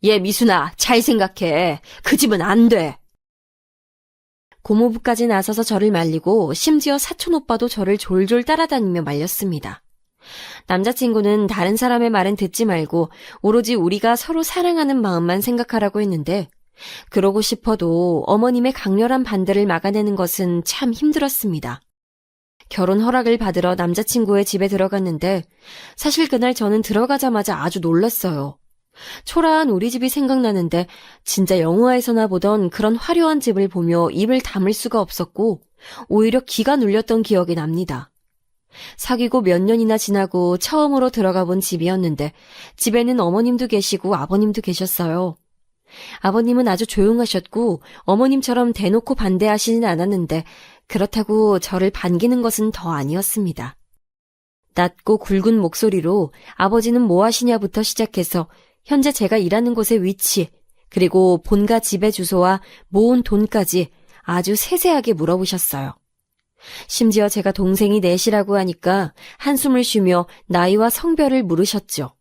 Speaker 2: 얘 미순아, 잘 생각해. 그 집은 안 돼. 고모부까지 나서서 저를 말리고 심지어 사촌오빠도 저를 졸졸 따라다니며 말렸습니다. 남자친구는 다른 사람의 말은 듣지 말고 오로지 우리가 서로 사랑하는 마음만 생각하라고 했는데 그러고 싶어도 어머님의 강렬한 반대를 막아내는 것은 참 힘들었습니다. 결혼 허락을 받으러 남자친구의 집에 들어갔는데 사실 그날 저는 들어가자마자 아주 놀랐어요. 초라한 우리 집이 생각나는데 진짜 영화에서나 보던 그런 화려한 집을 보며 입을 다물 수가 없었고 오히려 기가 눌렸던 기억이 납니다. 사귀고 몇 년이나 지나고 처음으로 들어가 본 집이었는데 집에는 어머님도 계시고 아버님도 계셨어요. 아버님은 아주 조용하셨고 어머님처럼 대놓고 반대하시진 않았는데 그렇다고 저를 반기는 것은 더 아니었습니다. 낮고 굵은 목소리로 아버지는 뭐 하시냐부터 시작해서 현재 제가 일하는 곳의 위치, 그리고 본가 집의 주소와 모은 돈까지 아주 세세하게 물어보셨어요. 심지어 제가 동생이 넷이라고 하니까 한숨을 쉬며 나이와 성별을 물으셨죠.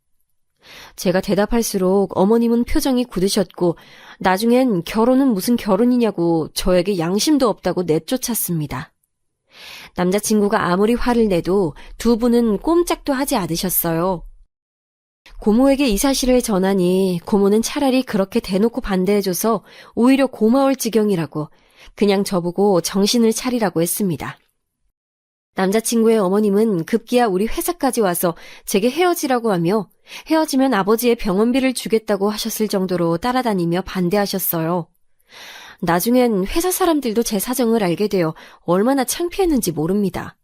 Speaker 2: 제가 대답할수록 어머님은 표정이 굳으셨고 나중엔 결혼은 무슨 결혼이냐고 저에게 양심도 없다고 내쫓았습니다. 남자친구가 아무리 화를 내도 두 분은 꼼짝도 하지 않으셨어요. 고모에게 이 사실을 전하니 고모는 차라리 그렇게 대놓고 반대해줘서 오히려 고마울 지경이라고 그냥 저보고 정신을 차리라고 했습니다. 남자친구의 어머님은 급기야 우리 회사까지 와서 제게 헤어지라고 하며 헤어지면 아버지의 병원비를 주겠다고 하셨을 정도로 따라다니며 반대하셨어요. 나중엔 회사 사람들도 제 사정을 알게 되어 얼마나 창피했는지 모릅니다.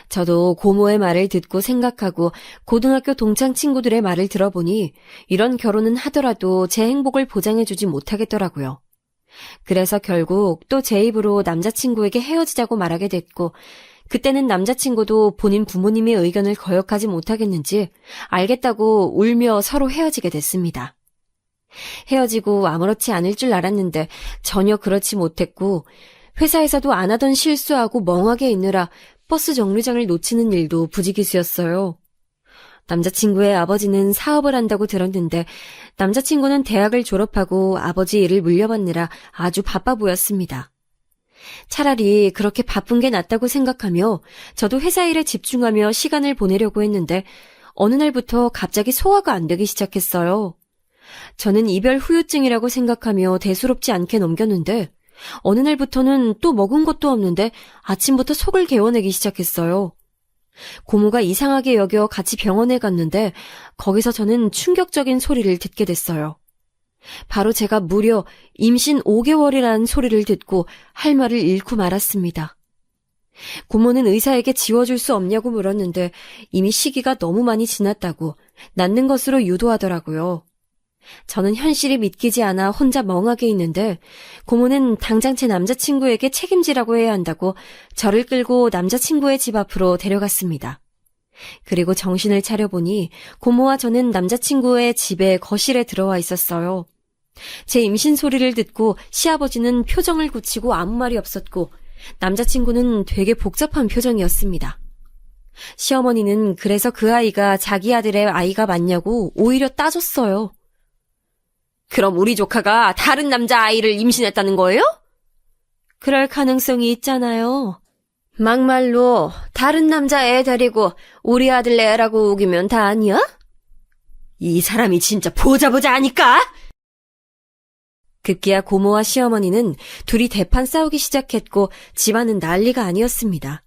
Speaker 2: 저도 고모의 말을 듣고 생각하고 고등학교 동창 친구들의 말을 들어보니 이런 결혼은 하더라도 제 행복을 보장해주지 못하겠더라고요. 그래서 결국 또 제 입으로 남자친구에게 헤어지자고 말하게 됐고 그때는 남자친구도 본인 부모님의 의견을 거역하지 못하겠는지 알겠다고 울며 서로 헤어지게 됐습니다. 헤어지고 아무렇지 않을 줄 알았는데 전혀 그렇지 못했고 회사에서도 안 하던 실수하고 멍하게 있느라 버스 정류장을 놓치는 일도 부지기수였어요. 남자친구의 아버지는 사업을 한다고 들었는데 남자친구는 대학을 졸업하고 아버지 일을 물려받느라 아주 바빠 보였습니다. 차라리 그렇게 바쁜 게 낫다고 생각하며 저도 회사 일에 집중하며 시간을 보내려고 했는데 어느 날부터 갑자기 소화가 안 되기 시작했어요. 저는 이별 후유증이라고 생각하며 대수롭지 않게 넘겼는데 어느 날부터는 또 먹은 것도 없는데 아침부터 속을 개워내기 시작했어요. 고모가 이상하게 여겨 같이 병원에 갔는데 거기서 저는 충격적인 소리를 듣게 됐어요. 바로 제가 무려 임신 5개월이라는 소리를 듣고 할 말을 잃고 말았습니다. 고모는 의사에게 지워줄 수 없냐고 물었는데 이미 시기가 너무 많이 지났다고 낫는 것으로 유도하더라고요. 저는 현실이 믿기지 않아 혼자 멍하게 있는데 고모는 당장 제 남자친구에게 책임지라고 해야 한다고 저를 끌고 남자친구의 집 앞으로 데려갔습니다. 그리고 정신을 차려보니 고모와 저는 남자친구의 집에 거실에 들어와 있었어요. 제 임신 소리를 듣고 시아버지는 표정을 굳히고 아무 말이 없었고 남자친구는 되게 복잡한 표정이었습니다. 시어머니는 그래서 그 아이가 자기 아들의 아이가 맞냐고 오히려 따졌어요. 그럼 우리 조카가 다른 남자 아이를 임신했다는 거예요? 그럴 가능성이 있잖아요. 막말로 다른 남자 애 데리고 우리 아들 애라고 우기면 다 아니야? 이 사람이 진짜 보자 하니까! 급기야 고모와 시어머니는 둘이 대판 싸우기 시작했고 집안은 난리가 아니었습니다.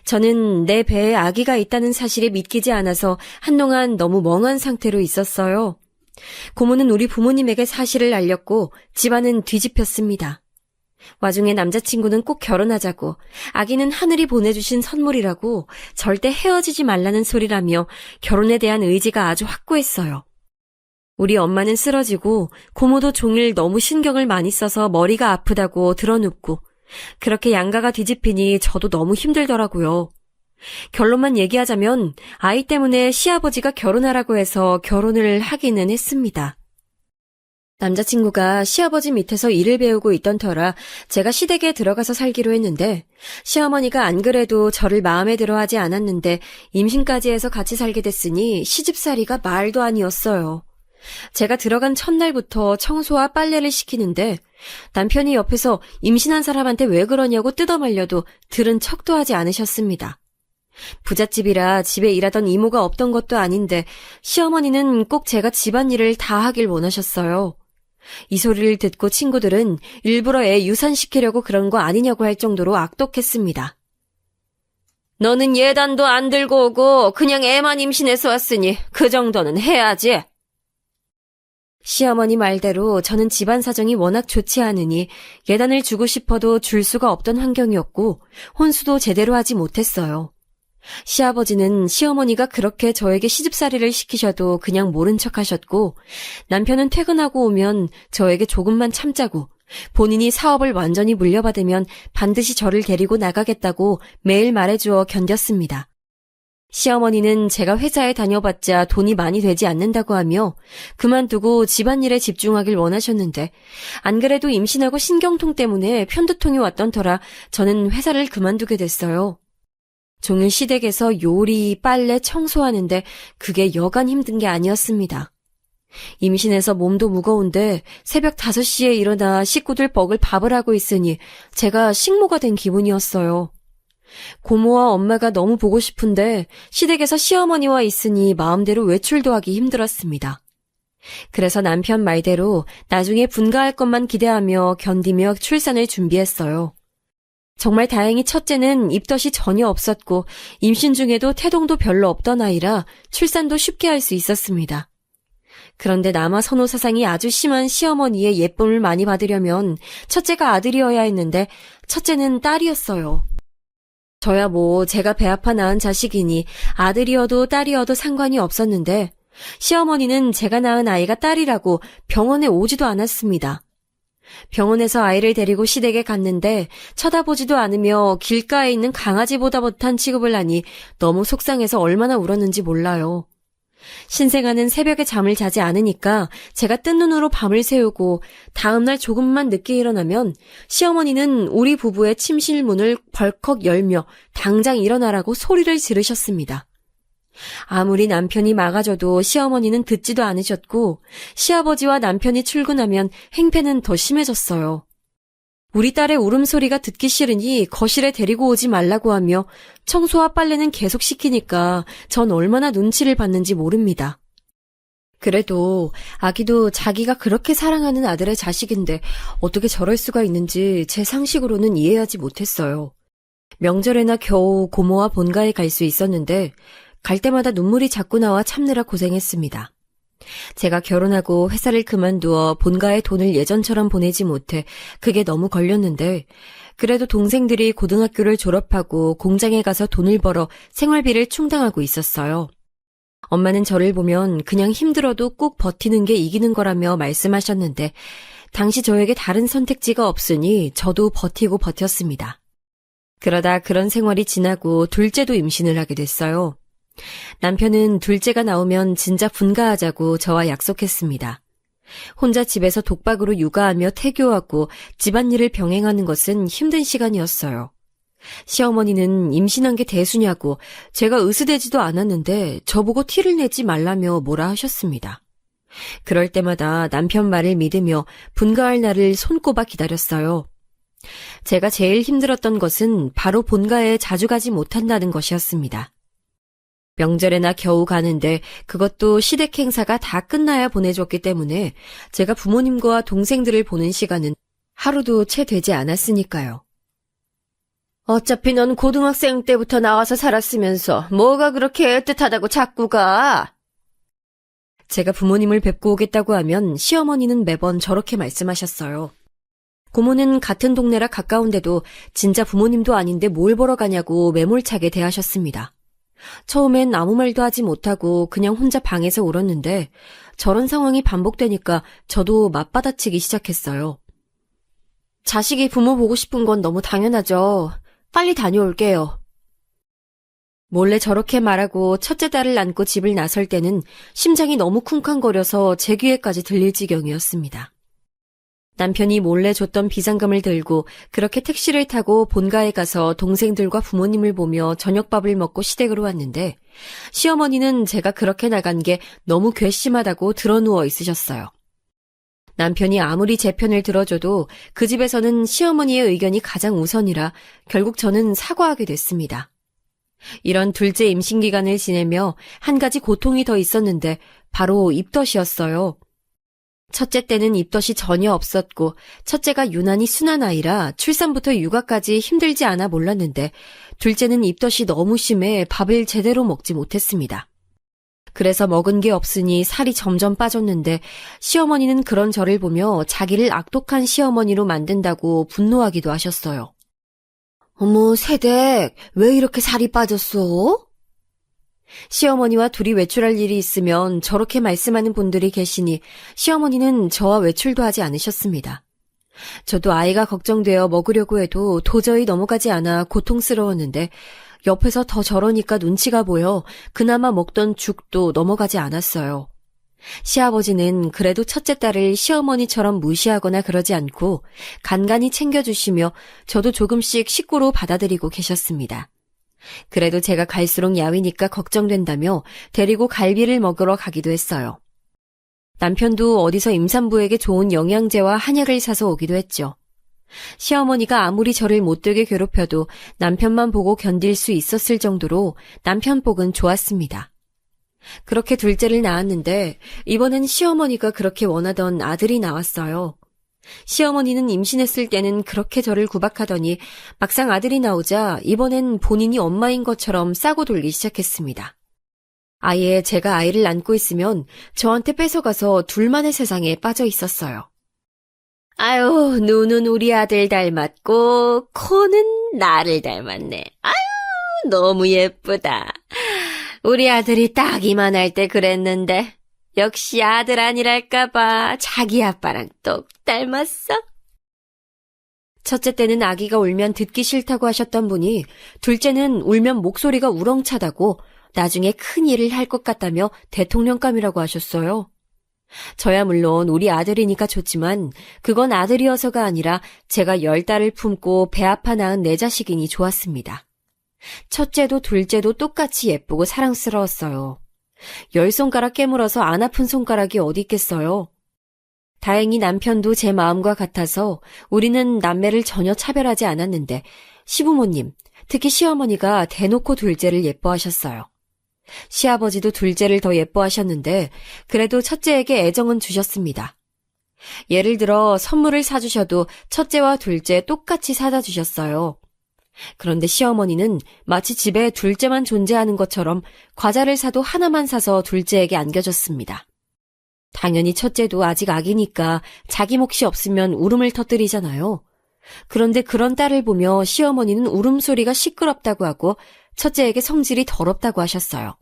Speaker 2: 저는 내 배에 아기가 있다는 사실이 믿기지 않아서 한동안 너무 멍한 상태로 있었어요. 고모는 우리 부모님에게 사실을 알렸고 집안은 뒤집혔습니다. 와중에 남자친구는 꼭 결혼하자고, 아기는 하늘이 보내주신 선물이라고, 절대 헤어지지 말라는 소리라며 결혼에 대한 의지가 아주 확고했어요. 우리 엄마는 쓰러지고 고모도 종일 너무 신경을 많이 써서 머리가 아프다고 드러눕고, 그렇게 양가가 뒤집히니 저도 너무 힘들더라고요. 결론만 얘기하자면 아이 때문에 시아버지가 결혼하라고 해서 결혼을 하기는 했습니다. 남자친구가 시아버지 밑에서 일을 배우고 있던 터라 제가 시댁에 들어가서 살기로 했는데, 시어머니가 안 그래도 저를 마음에 들어 하지 않았는데 임신까지 해서 같이 살게 됐으니 시집살이가 말도 아니었어요. 제가 들어간 첫날부터 청소와 빨래를 시키는데 남편이 옆에서 임신한 사람한테 왜 그러냐고 뜯어말려도 들은 척도 하지 않으셨습니다. 부잣집이라 집에 일하던 이모가 없던 것도 아닌데 시어머니는 꼭 제가 집안일을 다 하길 원하셨어요. 이 소리를 듣고 친구들은 일부러 애 유산시키려고 그런 거 아니냐고 할 정도로 악독했습니다. 너는 예단도 안 들고 오고 그냥 애만 임신해서 왔으니 그 정도는 해야지. 시어머니 말대로 저는 집안 사정이 워낙 좋지 않으니 예단을 주고 싶어도 줄 수가 없던 환경이었고 혼수도 제대로 하지 못했어요. 시아버지는 시어머니가 그렇게 저에게 시집살이를 시키셔도 그냥 모른 척 하셨고, 남편은 퇴근하고 오면 저에게 조금만 참자고, 본인이 사업을 완전히 물려받으면 반드시 저를 데리고 나가겠다고 매일 말해주어 견뎠습니다. 시어머니는 제가 회사에 다녀봤자 돈이 많이 되지 않는다고 하며 그만두고 집안일에 집중하길 원하셨는데, 안 그래도 임신하고 신경통 때문에 편두통이 왔던 터라 저는 회사를 그만두게 됐어요. 종일 시댁에서 요리, 빨래, 청소하는데 그게 여간 힘든 게 아니었습니다. 임신해서 몸도 무거운데 새벽 5시에 일어나 식구들 먹을 밥을 하고 있으니 제가 식모가 된 기분이었어요. 고모와 엄마가 너무 보고 싶은데 시댁에서 시어머니와 있으니 마음대로 외출도 하기 힘들었습니다. 그래서 남편 말대로 나중에 분가할 것만 기대하며 견디며 출산을 준비했어요. 정말 다행히 첫째는 입덧이 전혀 없었고 임신 중에도 태동도 별로 없던 아이라 출산도 쉽게 할 수 있었습니다. 그런데 남아 선호 사상이 아주 심한 시어머니의 예쁨을 많이 받으려면 첫째가 아들이어야 했는데 첫째는 딸이었어요. 저야 뭐 제가 배 아파 낳은 자식이니 아들이어도 딸이어도 상관이 없었는데 시어머니는 제가 낳은 아이가 딸이라고 병원에 오지도 않았습니다. 병원에서 아이를 데리고 시댁에 갔는데 쳐다보지도 않으며 길가에 있는 강아지보다 못한 취급을 하니 너무 속상해서 얼마나 울었는지 몰라요. 신생아는 새벽에 잠을 자지 않으니까 제가 뜬 눈으로 밤을 새우고 다음날 조금만 늦게 일어나면 시어머니는 우리 부부의 침실 문을 벌컥 열며 당장 일어나라고 소리를 지르셨습니다. 아무리 남편이 막아줘도 시어머니는 듣지도 않으셨고 시아버지와 남편이 출근하면 행패는 더 심해졌어요. 우리 딸의 울음소리가 듣기 싫으니 거실에 데리고 오지 말라고 하며 청소와 빨래는 계속 시키니까 전 얼마나 눈치를 받는지 모릅니다. 그래도 아기도 자기가 그렇게 사랑하는 아들의 자식인데 어떻게 저럴 수가 있는지 제 상식으로는 이해하지 못했어요. 명절에나 겨우 고모와 본가에 갈 수 있었는데 갈 때마다 눈물이 자꾸 나와 참느라 고생했습니다. 제가 결혼하고 회사를 그만두어 본가에 돈을 예전처럼 보내지 못해 그게 너무 걸렸는데 그래도 동생들이 고등학교를 졸업하고 공장에 가서 돈을 벌어 생활비를 충당하고 있었어요. 엄마는 저를 보면 그냥 힘들어도 꼭 버티는 게 이기는 거라며 말씀하셨는데 당시 저에게 다른 선택지가 없으니 저도 버티고 버텼습니다. 그러다 그런 생활이 지나고 둘째도 임신을 하게 됐어요. 남편은 둘째가 나오면 진작 분가하자고 저와 약속했습니다. 혼자 집에서 독박으로 육아하며 태교하고 집안일을 병행하는 것은 힘든 시간이었어요. 시어머니는 임신한 게 대수냐고 제가 으스대지도 않았는데 저보고 티를 내지 말라며 뭐라 하셨습니다. 그럴 때마다 남편 말을 믿으며 분가할 날을 손꼽아 기다렸어요. 제가 제일 힘들었던 것은 바로 본가에 자주 가지 못한다는 것이었습니다. 명절에나 겨우 가는데 그것도 시댁 행사가 다 끝나야 보내줬기 때문에 제가 부모님과 동생들을 보는 시간은 하루도 채 되지 않았으니까요. 어차피 넌 고등학생 때부터 나와서 살았으면서 뭐가 그렇게 애틋하다고 자꾸 가? 제가 부모님을 뵙고 오겠다고 하면 시어머니는 매번 저렇게 말씀하셨어요. 고모는 같은 동네라 가까운데도 진짜 부모님도 아닌데 뭘 보러 가냐고 매몰차게 대하셨습니다. 처음엔 아무 말도 하지 못하고 그냥 혼자 방에서 울었는데 저런 상황이 반복되니까 저도 맞받아치기 시작했어요. 자식이 부모 보고 싶은 건 너무 당연하죠. 빨리 다녀올게요. 몰래 저렇게 말하고 첫째 딸을 안고 집을 나설 때는 심장이 너무 쿵쾅거려서 제 귀에까지 들릴 지경이었습니다. 남편이 몰래 줬던 비상금을 들고 그렇게 택시를 타고 본가에 가서 동생들과 부모님을 보며 저녁밥을 먹고 시댁으로 왔는데 시어머니는 제가 그렇게 나간 게 너무 괘씸하다고 드러누워 있으셨어요. 남편이 아무리 제 편을 들어줘도 그 집에서는 시어머니의 의견이 가장 우선이라 결국 저는 사과하게 됐습니다. 이런 둘째 임신 기간을 지내며 한 가지 고통이 더 있었는데 바로 입덧이었어요. 첫째 때는 입덧이 전혀 없었고 첫째가 유난히 순한 아이라 출산부터 육아까지 힘들지 않아 몰랐는데 둘째는 입덧이 너무 심해 밥을 제대로 먹지 못했습니다. 그래서 먹은 게 없으니 살이 점점 빠졌는데 시어머니는 그런 저를 보며 자기를 악독한 시어머니로 만든다고 분노하기도 하셨어요. 어머, 새댁, 왜 이렇게 살이 빠졌어? 시어머니와 둘이 외출할 일이 있으면 저렇게 말씀하는 분들이 계시니 시어머니는 저와 외출도 하지 않으셨습니다. 저도 아이가 걱정되어 먹으려고 해도 도저히 넘어가지 않아 고통스러웠는데 옆에서 더 저러니까 눈치가 보여 그나마 먹던 죽도 넘어가지 않았어요. 시아버지는 그래도 첫째 딸을 시어머니처럼 무시하거나 그러지 않고 간간히 챙겨주시며 저도 조금씩 식구로 받아들이고 계셨습니다. 그래도 제가 갈수록 야위니까 걱정된다며 데리고 갈비를 먹으러 가기도 했어요. 남편도 어디서 임산부에게 좋은 영양제와 한약을 사서 오기도 했죠. 시어머니가 아무리 저를 못되게 괴롭혀도 남편만 보고 견딜 수 있었을 정도로 남편 복은 좋았습니다. 그렇게 둘째를 낳았는데 이번엔 시어머니가 그렇게 원하던 아들이 나왔어요. 시어머니는 임신했을 때는 그렇게 저를 구박하더니 막상 아들이 나오자 이번엔 본인이 엄마인 것처럼 싸고 돌기 시작했습니다. 아예 제가 아이를 안고 있으면 저한테 뺏어가서 둘만의 세상에 빠져 있었어요. 아유, 눈은 우리 아들 닮았고 코는 나를 닮았네. 아유, 너무 예쁘다. 우리 아들이 딱 이만할 때 그랬는데 역시 아들 아니랄까봐 자기 아빠랑 똑 닮았어. 첫째 때는 아기가 울면 듣기 싫다고 하셨던 분이 둘째는 울면 목소리가 우렁차다고 나중에 큰 일을 할 것 같다며 대통령감이라고 하셨어요. 저야 물론 우리 아들이니까 좋지만 그건 아들이어서가 아니라 제가 10달을 품고 배 아파 낳은 내 자식이니 좋았습니다. 첫째도 둘째도 똑같이 예쁘고 사랑스러웠어요. 10손가락 깨물어서 안 아픈 손가락이 어디 있겠어요. 다행히 남편도 제 마음과 같아서 우리는 남매를 전혀 차별하지 않았는데 시부모님, 특히 시어머니가 대놓고 둘째를 예뻐하셨어요. 시아버지도 둘째를 더 예뻐하셨는데 그래도 첫째에게 애정은 주셨습니다. 예를 들어 선물을 사주셔도 첫째와 둘째 똑같이 사다 주셨어요. 그런데 시어머니는 마치 집에 둘째만 존재하는 것처럼 과자를 사도 하나만 사서 둘째에게 안겨줬습니다. 당연히 첫째도 아직 아기니까 자기 몫이 없으면 울음을 터뜨리잖아요. 그런데 그런 딸을 보며 시어머니는 울음소리가 시끄럽다고 하고 첫째에게 성질이 더럽다고 하셨어요.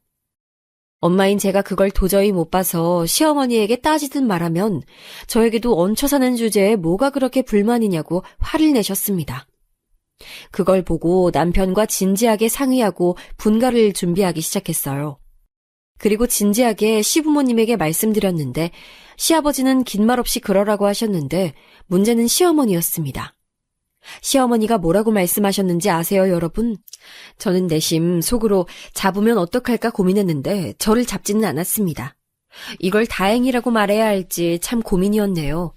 Speaker 2: 엄마인 제가 그걸 도저히 못 봐서 시어머니에게 따지듯 말하면 저에게도 얹혀 사는 주제에 뭐가 그렇게 불만이냐고 화를 내셨습니다. 그걸 보고 남편과 진지하게 상의하고 분가를 준비하기 시작했어요. 그리고 진지하게 시부모님에게 말씀드렸는데 시아버지는 긴 말 없이 그러라고 하셨는데 문제는 시어머니였습니다. 시어머니가 뭐라고 말씀하셨는지 아세요, 여러분? 저는 내심 속으로 잡으면 어떡할까 고민했는데 저를 잡지는 않았습니다. 이걸 다행이라고 말해야 할지 참 고민이었네요.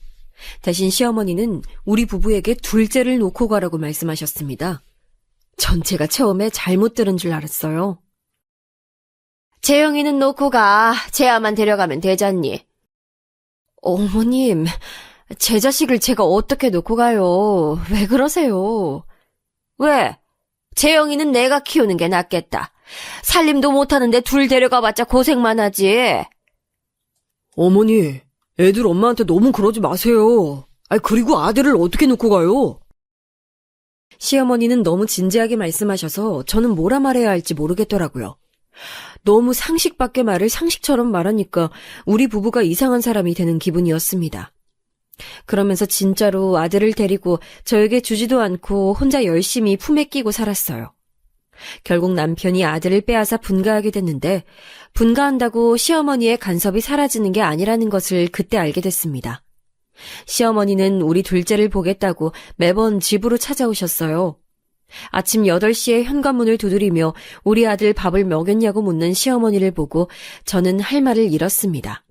Speaker 2: 대신 시어머니는 우리 부부에게 둘째를 놓고 가라고 말씀하셨습니다. 전 제가 처음에 잘못 들은 줄 알았어요. 재영이는 놓고 가. 재아만 데려가면 되잖니. 어머님, 제 자식을 제가 어떻게 놓고 가요? 왜 그러세요? 왜? 재영이는 내가 키우는 게 낫겠다. 살림도 못하는데 둘 데려가봤자 고생만 하지.
Speaker 3: 어머니, 애들 엄마한테 너무 그러지 마세요. 그리고 아들을 어떻게 놓고 가요?
Speaker 2: 시어머니는 너무 진지하게 말씀하셔서 저는 뭐라 말해야 할지 모르겠더라고요. 너무 상식 밖의 말을 상식처럼 말하니까 우리 부부가 이상한 사람이 되는 기분이었습니다. 그러면서 진짜로 아들을 데리고 저에게 주지도 않고 혼자 열심히 품에 끼고 살았어요. 결국 남편이 아들을 빼앗아 분가하게 됐는데 분가한다고 시어머니의 간섭이 사라지는 게 아니라는 것을 그때 알게 됐습니다. 시어머니는 우리 둘째를 보겠다고 매번 집으로 찾아오셨어요. 아침 8시에 현관문을 두드리며 우리 아들 밥을 먹였냐고 묻는 시어머니를 보고 저는 할 말을 잃었습니다.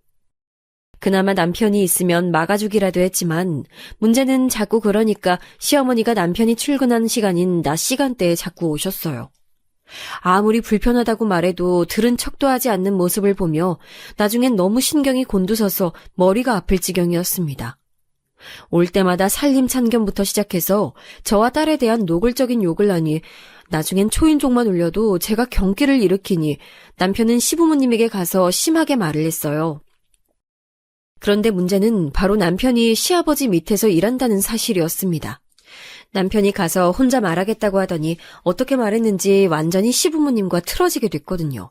Speaker 2: 그나마 남편이 있으면 막아주기라도 했지만 문제는 자꾸 그러니까 시어머니가 남편이 출근하는 시간인 낮 시간대에 자꾸 오셨어요. 아무리 불편하다고 말해도 들은 척도 하지 않는 모습을 보며 나중엔 너무 신경이 곤두서서 머리가 아플 지경이었습니다. 올 때마다 살림 참견부터 시작해서 저와 딸에 대한 노골적인 욕을 하니 나중엔 초인종만 울려도 제가 경기를 일으키니 남편은 시부모님에게 가서 심하게 말을 했어요. 그런데 문제는 바로 남편이 시아버지 밑에서 일한다는 사실이었습니다. 남편이 가서 혼자 말하겠다고 하더니 어떻게 말했는지 완전히 시부모님과 틀어지게 됐거든요.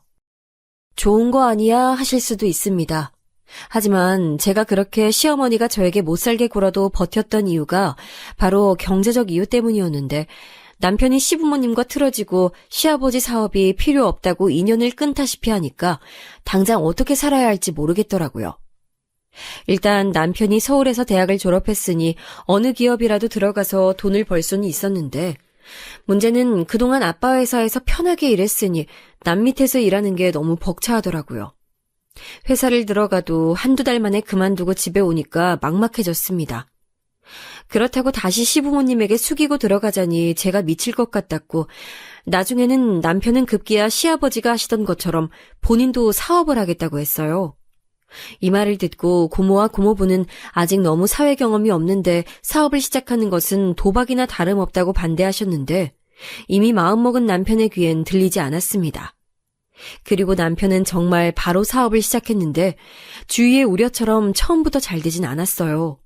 Speaker 2: 좋은 거 아니야 하실 수도 있습니다. 하지만 제가 그렇게 시어머니가 저에게 못살게 굴어도 버텼던 이유가 바로 경제적 이유 때문이었는데 남편이 시부모님과 틀어지고 시아버지 사업이 필요 없다고 인연을 끊다시피 하니까 당장 어떻게 살아야 할지 모르겠더라고요. 일단 남편이 서울에서 대학을 졸업했으니 어느 기업이라도 들어가서 돈을 벌 수는 있었는데 문제는 그동안 아빠 회사에서 편하게 일했으니 남 밑에서 일하는 게 너무 벅차하더라고요. 회사를 들어가도 한두 달 만에 그만두고 집에 오니까 막막해졌습니다. 그렇다고 다시 시부모님에게 숙이고 들어가자니 제가 미칠 것 같았고 나중에는 남편은 급기야 시아버지가 하시던 것처럼 본인도 사업을 하겠다고 했어요. 이 말을 듣고 고모와 고모부는 아직 너무 사회 경험이 없는데 사업을 시작하는 것은 도박이나 다름없다고 반대하셨는데 이미 마음먹은 남편의 귀엔 들리지 않았습니다. 그리고 남편은 정말 바로 사업을 시작했는데 주위의 우려처럼 처음부터 잘 되진 않았어요.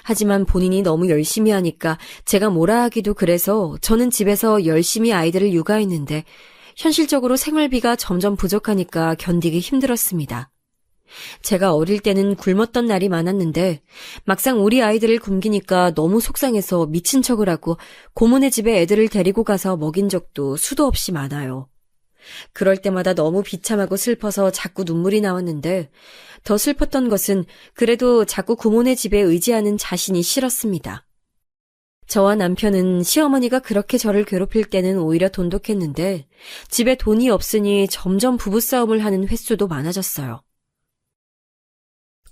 Speaker 2: 하지만 본인이 너무 열심히 하니까 제가 뭐라 하기도 그래서 저는 집에서 열심히 아이들을 육아했는데 현실적으로 생활비가 점점 부족하니까 견디기 힘들었습니다. 제가 어릴 때는 굶었던 날이 많았는데 막상 우리 아이들을 굶기니까 너무 속상해서 미친 척을 하고 고모네 집에 애들을 데리고 가서 먹인 적도 수도 없이 많아요. 그럴 때마다 너무 비참하고 슬퍼서 자꾸 눈물이 나왔는데 더 슬펐던 것은 그래도 자꾸 고모네 집에 의지하는 자신이 싫었습니다. 저와 남편은 시어머니가 그렇게 저를 괴롭힐 때는 오히려 돈독했는데 집에 돈이 없으니 점점 부부싸움을 하는 횟수도 많아졌어요.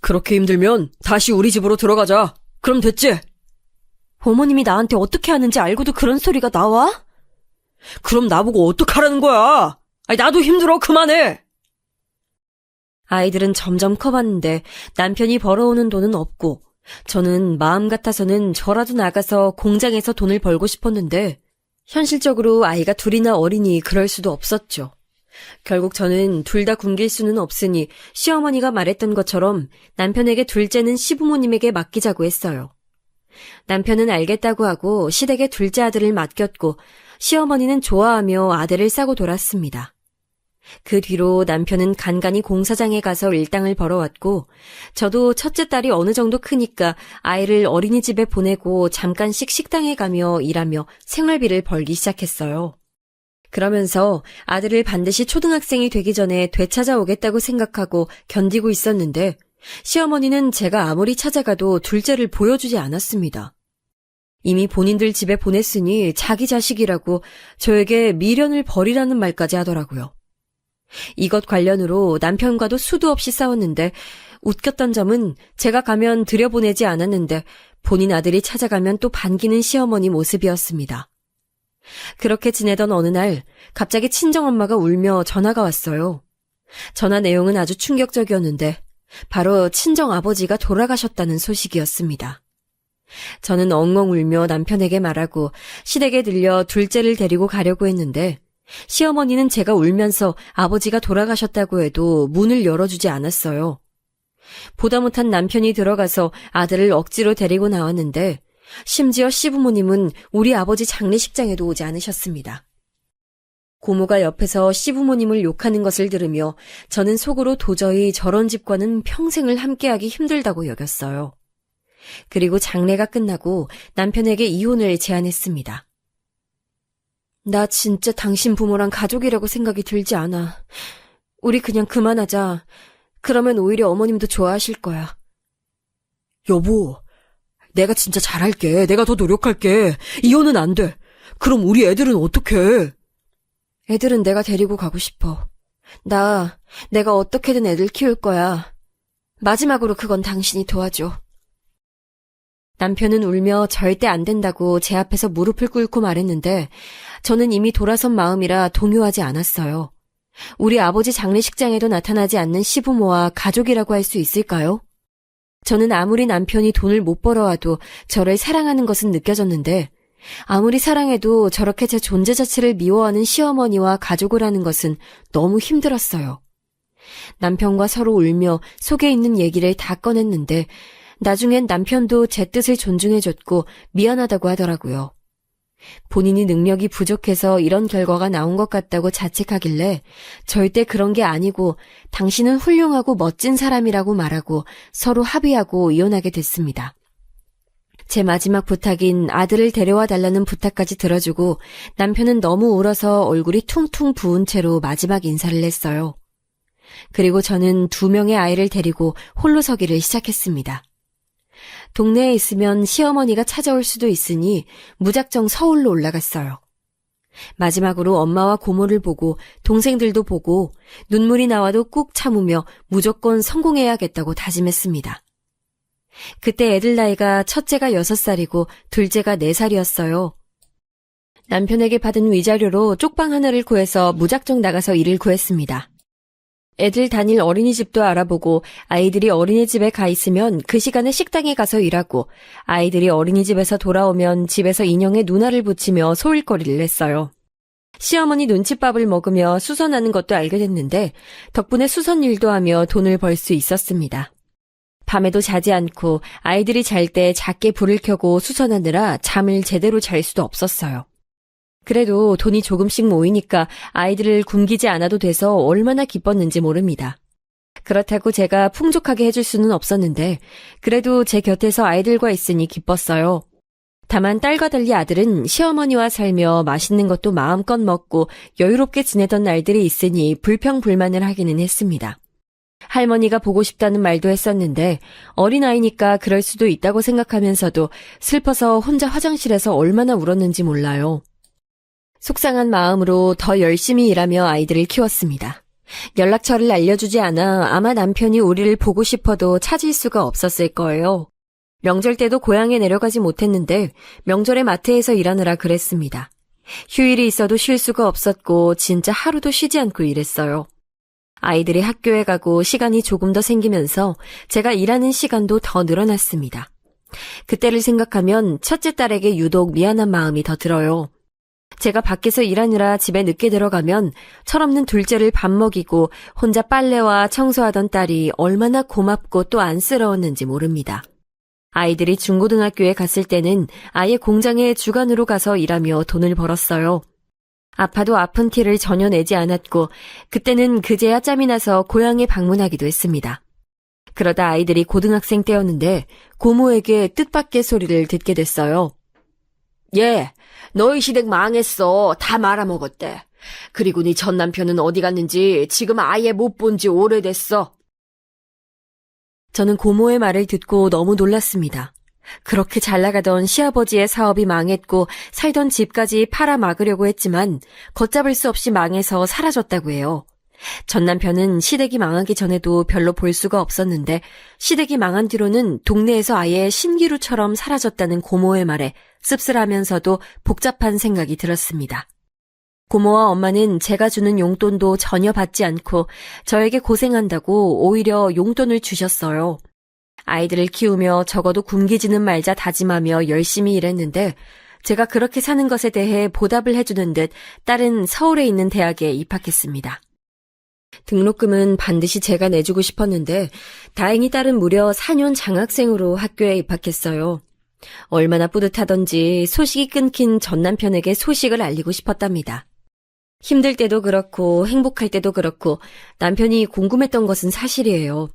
Speaker 3: 그렇게 힘들면 다시 우리 집으로 들어가자. 그럼 됐지?
Speaker 2: 어머님이 나한테 어떻게 하는지 알고도 그런 소리가 나와?
Speaker 3: 그럼 나보고 어떡하라는 거야? 나도 힘들어. 그만해.
Speaker 2: 아이들은 점점 커봤는데 남편이 벌어오는 돈은 없고 저는 마음 같아서는 저라도 나가서 공장에서 돈을 벌고 싶었는데 현실적으로 아이가 둘이나 어리니 그럴 수도 없었죠. 결국 저는 둘 다 굶길 수는 없으니 시어머니가 말했던 것처럼 남편에게 둘째는 시부모님에게 맡기자고 했어요. 남편은 알겠다고 하고 시댁에 둘째 아들을 맡겼고 시어머니는 좋아하며 아들을 싸고 돌았습니다. 그 뒤로 남편은 간간히 공사장에 가서 일당을 벌어왔고 저도 첫째 딸이 어느 정도 크니까 아이를 어린이집에 보내고 잠깐씩 식당에 가며 일하며 생활비를 벌기 시작했어요. 그러면서 아들을 반드시 초등학생이 되기 전에 되찾아오겠다고 생각하고 견디고 있었는데 시어머니는 제가 아무리 찾아가도 둘째를 보여주지 않았습니다. 이미 본인들 집에 보냈으니 자기 자식이라고 저에게 미련을 버리라는 말까지 하더라고요. 이것 관련으로 남편과도 수도 없이 싸웠는데 웃겼던 점은 제가 가면 들여보내지 않았는데 본인 아들이 찾아가면 또 반기는 시어머니 모습이었습니다. 그렇게 지내던 어느 날 갑자기 친정엄마가 울며 전화가 왔어요. 전화 내용은 아주 충격적이었는데 바로 친정아버지가 돌아가셨다는 소식이었습니다. 저는 엉엉 울며 남편에게 말하고 시댁에 들려 둘째를 데리고 가려고 했는데 시어머니는 제가 울면서 아버지가 돌아가셨다고 해도 문을 열어주지 않았어요. 보다 못한 남편이 들어가서 아들을 억지로 데리고 나왔는데 심지어 시부모님은 우리 아버지 장례식장에도 오지 않으셨습니다. 고모가 옆에서 시부모님을 욕하는 것을 들으며 저는 속으로 도저히 저런 집과는 평생을 함께하기 힘들다고 여겼어요. 그리고 장례가 끝나고 남편에게 이혼을 제안했습니다. 나 진짜 당신 부모랑 가족이라고 생각이 들지 않아. 우리 그냥 그만하자. 그러면 오히려 어머님도 좋아하실 거야.
Speaker 3: 여보, 내가 진짜 잘할게. 내가 더 노력할게. 이혼은 안 돼. 그럼 우리 애들은 어떡해?
Speaker 2: 애들은 내가 데리고 가고 싶어. 내가 어떻게든 애들 키울 거야. 마지막으로 그건 당신이 도와줘. 남편은 울며 절대 안 된다고 제 앞에서 무릎을 꿇고 말했는데 저는 이미 돌아선 마음이라 동요하지 않았어요. 우리 아버지 장례식장에도 나타나지 않는 시부모와 가족이라고 할 수 있을까요? 저는 아무리 남편이 돈을 못 벌어와도 저를 사랑하는 것은 느껴졌는데 아무리 사랑해도 저렇게 제 존재 자체를 미워하는 시어머니와 가족을 하는 것은 너무 힘들었어요. 남편과 서로 울며 속에 있는 얘기를 다 꺼냈는데 나중엔 남편도 제 뜻을 존중해줬고 미안하다고 하더라고요. 본인이 능력이 부족해서 이런 결과가 나온 것 같다고 자책하길래 절대 그런 게 아니고 당신은 훌륭하고 멋진 사람이라고 말하고 서로 합의하고 이혼하게 됐습니다. 제 마지막 부탁인 아들을 데려와 달라는 부탁까지 들어주고 남편은 너무 울어서 얼굴이 퉁퉁 부은 채로 마지막 인사를 했어요. 그리고 저는 2명의 아이를 데리고 홀로 서기를 시작했습니다. 동네에 있으면 시어머니가 찾아올 수도 있으니 무작정 서울로 올라갔어요. 마지막으로 엄마와 고모를 보고 동생들도 보고 눈물이 나와도 꾹 참으며 무조건 성공해야겠다고 다짐했습니다. 그때 애들 나이가 첫째가 6살이고 둘째가 4살이었어요. 남편에게 받은 위자료로 쪽방 하나를 구해서 무작정 나가서 일을 구했습니다. 애들 다닐 어린이집도 알아보고 아이들이 어린이집에 가 있으면 그 시간에 식당에 가서 일하고 아이들이 어린이집에서 돌아오면 집에서 인형에 눈알을 붙이며 소일거리를 했어요. 시어머니 눈칫밥을 먹으며 수선하는 것도 알게 됐는데 덕분에 수선 일도 하며 돈을 벌 수 있었습니다. 밤에도 자지 않고 아이들이 잘 때 작게 불을 켜고 수선하느라 잠을 제대로 잘 수도 없었어요. 그래도 돈이 조금씩 모이니까 아이들을 굶기지 않아도 돼서 얼마나 기뻤는지 모릅니다. 그렇다고 제가 풍족하게 해줄 수는 없었는데 그래도 제 곁에서 아이들과 있으니 기뻤어요. 다만 딸과 달리 아들은 시어머니와 살며 맛있는 것도 마음껏 먹고 여유롭게 지내던 날들이 있으니 불평불만을 하기는 했습니다. 할머니가 보고 싶다는 말도 했었는데 어린아이니까 그럴 수도 있다고 생각하면서도 슬퍼서 혼자 화장실에서 얼마나 울었는지 몰라요. 속상한 마음으로 더 열심히 일하며 아이들을 키웠습니다. 연락처를 알려주지 않아 아마 남편이 우리를 보고 싶어도 찾을 수가 없었을 거예요. 명절 때도 고향에 내려가지 못했는데 명절에 마트에서 일하느라 그랬습니다. 휴일이 있어도 쉴 수가 없었고 진짜 하루도 쉬지 않고 일했어요. 아이들이 학교에 가고 시간이 조금 더 생기면서 제가 일하는 시간도 더 늘어났습니다. 그때를 생각하면 첫째 딸에게 유독 미안한 마음이 더 들어요. 제가 밖에서 일하느라 집에 늦게 들어가면 철없는 둘째를 밥 먹이고 혼자 빨래와 청소하던 딸이 얼마나 고맙고 또 안쓰러웠는지 모릅니다. 아이들이 중고등학교에 갔을 때는 아예 공장에 주간으로 가서 일하며 돈을 벌었어요. 아파도 아픈 티를 전혀 내지 않았고 그때는 그제야 짬이 나서 고향에 방문하기도 했습니다. 그러다 아이들이 고등학생 때였는데 고모에게 뜻밖의 소리를 듣게 됐어요.
Speaker 3: 얘, 너희 시댁 망했어. 다 말아먹었대. 그리고 네 전 남편은 어디 갔는지 지금 아예 못 본 지 오래됐어.
Speaker 2: 저는 고모의 말을 듣고 너무 놀랐습니다. 그렇게 잘 나가던 시아버지의 사업이 망했고 살던 집까지 팔아 막으려고 했지만 걷잡을 수 없이 망해서 사라졌다고 해요. 전 남편은 시댁이 망하기 전에도 별로 볼 수가 없었는데 시댁이 망한 뒤로는 동네에서 아예 신기루처럼 사라졌다는 고모의 말에 씁쓸하면서도 복잡한 생각이 들었습니다. 고모와 엄마는 제가 주는 용돈도 전혀 받지 않고 저에게 고생한다고 오히려 용돈을 주셨어요. 아이들을 키우며 적어도 굶기지는 말자 다짐하며 열심히 일했는데 제가 그렇게 사는 것에 대해 보답을 해주는 듯 딸은 서울에 있는 대학에 입학했습니다. 등록금은 반드시 제가 내주고 싶었는데 다행히 딸은 무려 4년 장학생으로 학교에 입학했어요. 얼마나 뿌듯하던지 소식이 끊긴 전 남편에게 소식을 알리고 싶었답니다. 힘들 때도 그렇고 행복할 때도 그렇고 남편이 궁금했던 것은 사실이에요.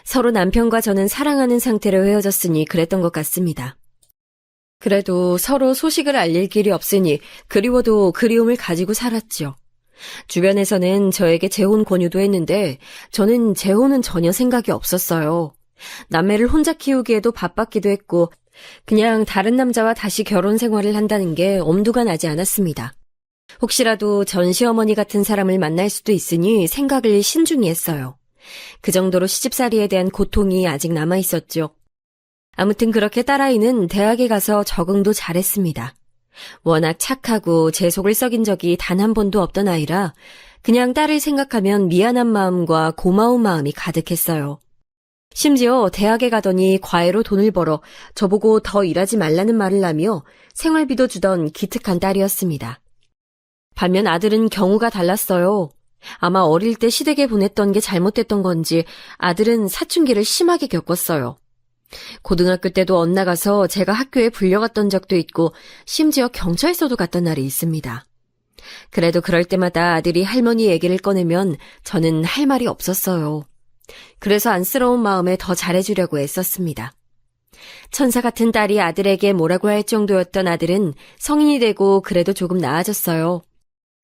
Speaker 2: 서로 남편과 저는 사랑하는 상태로 헤어졌으니 그랬던 것 같습니다. 그래도 서로 소식을 알릴 길이 없으니 그리워도 그리움을 가지고 살았죠. 주변에서는 저에게 재혼 권유도 했는데 저는 재혼은 전혀 생각이 없었어요. 남매를 혼자 키우기에도 바빴기도 했고 그냥 다른 남자와 다시 결혼 생활을 한다는 게 엄두가 나지 않았습니다. 혹시라도 전 시어머니 같은 사람을 만날 수도 있으니 생각을 신중히 했어요. 그 정도로 시집살이에 대한 고통이 아직 남아있었죠. 아무튼 그렇게 딸아이는 대학에 가서 적응도 잘했습니다. 워낙 착하고 제 속을 썩인 적이 단 한 번도 없던 아이라 그냥 딸을 생각하면 미안한 마음과 고마운 마음이 가득했어요. 심지어 대학에 가더니 과외로 돈을 벌어 저보고 더 일하지 말라는 말을 하며 생활비도 주던 기특한 딸이었습니다. 반면 아들은 경우가 달랐어요. 아마 어릴 때 시댁에 보냈던 게 잘못됐던 건지 아들은 사춘기를 심하게 겪었어요. 고등학교 때도 엇나가서 제가 학교에 불려갔던 적도 있고 심지어 경찰서도 갔던 날이 있습니다. 그래도 그럴 때마다 아들이 할머니 얘기를 꺼내면 저는 할 말이 없었어요. 그래서 안쓰러운 마음에 더 잘해주려고 애썼습니다. 천사 같은 딸이 아들에게 뭐라고 할 정도였던 아들은 성인이 되고 그래도 조금 나아졌어요.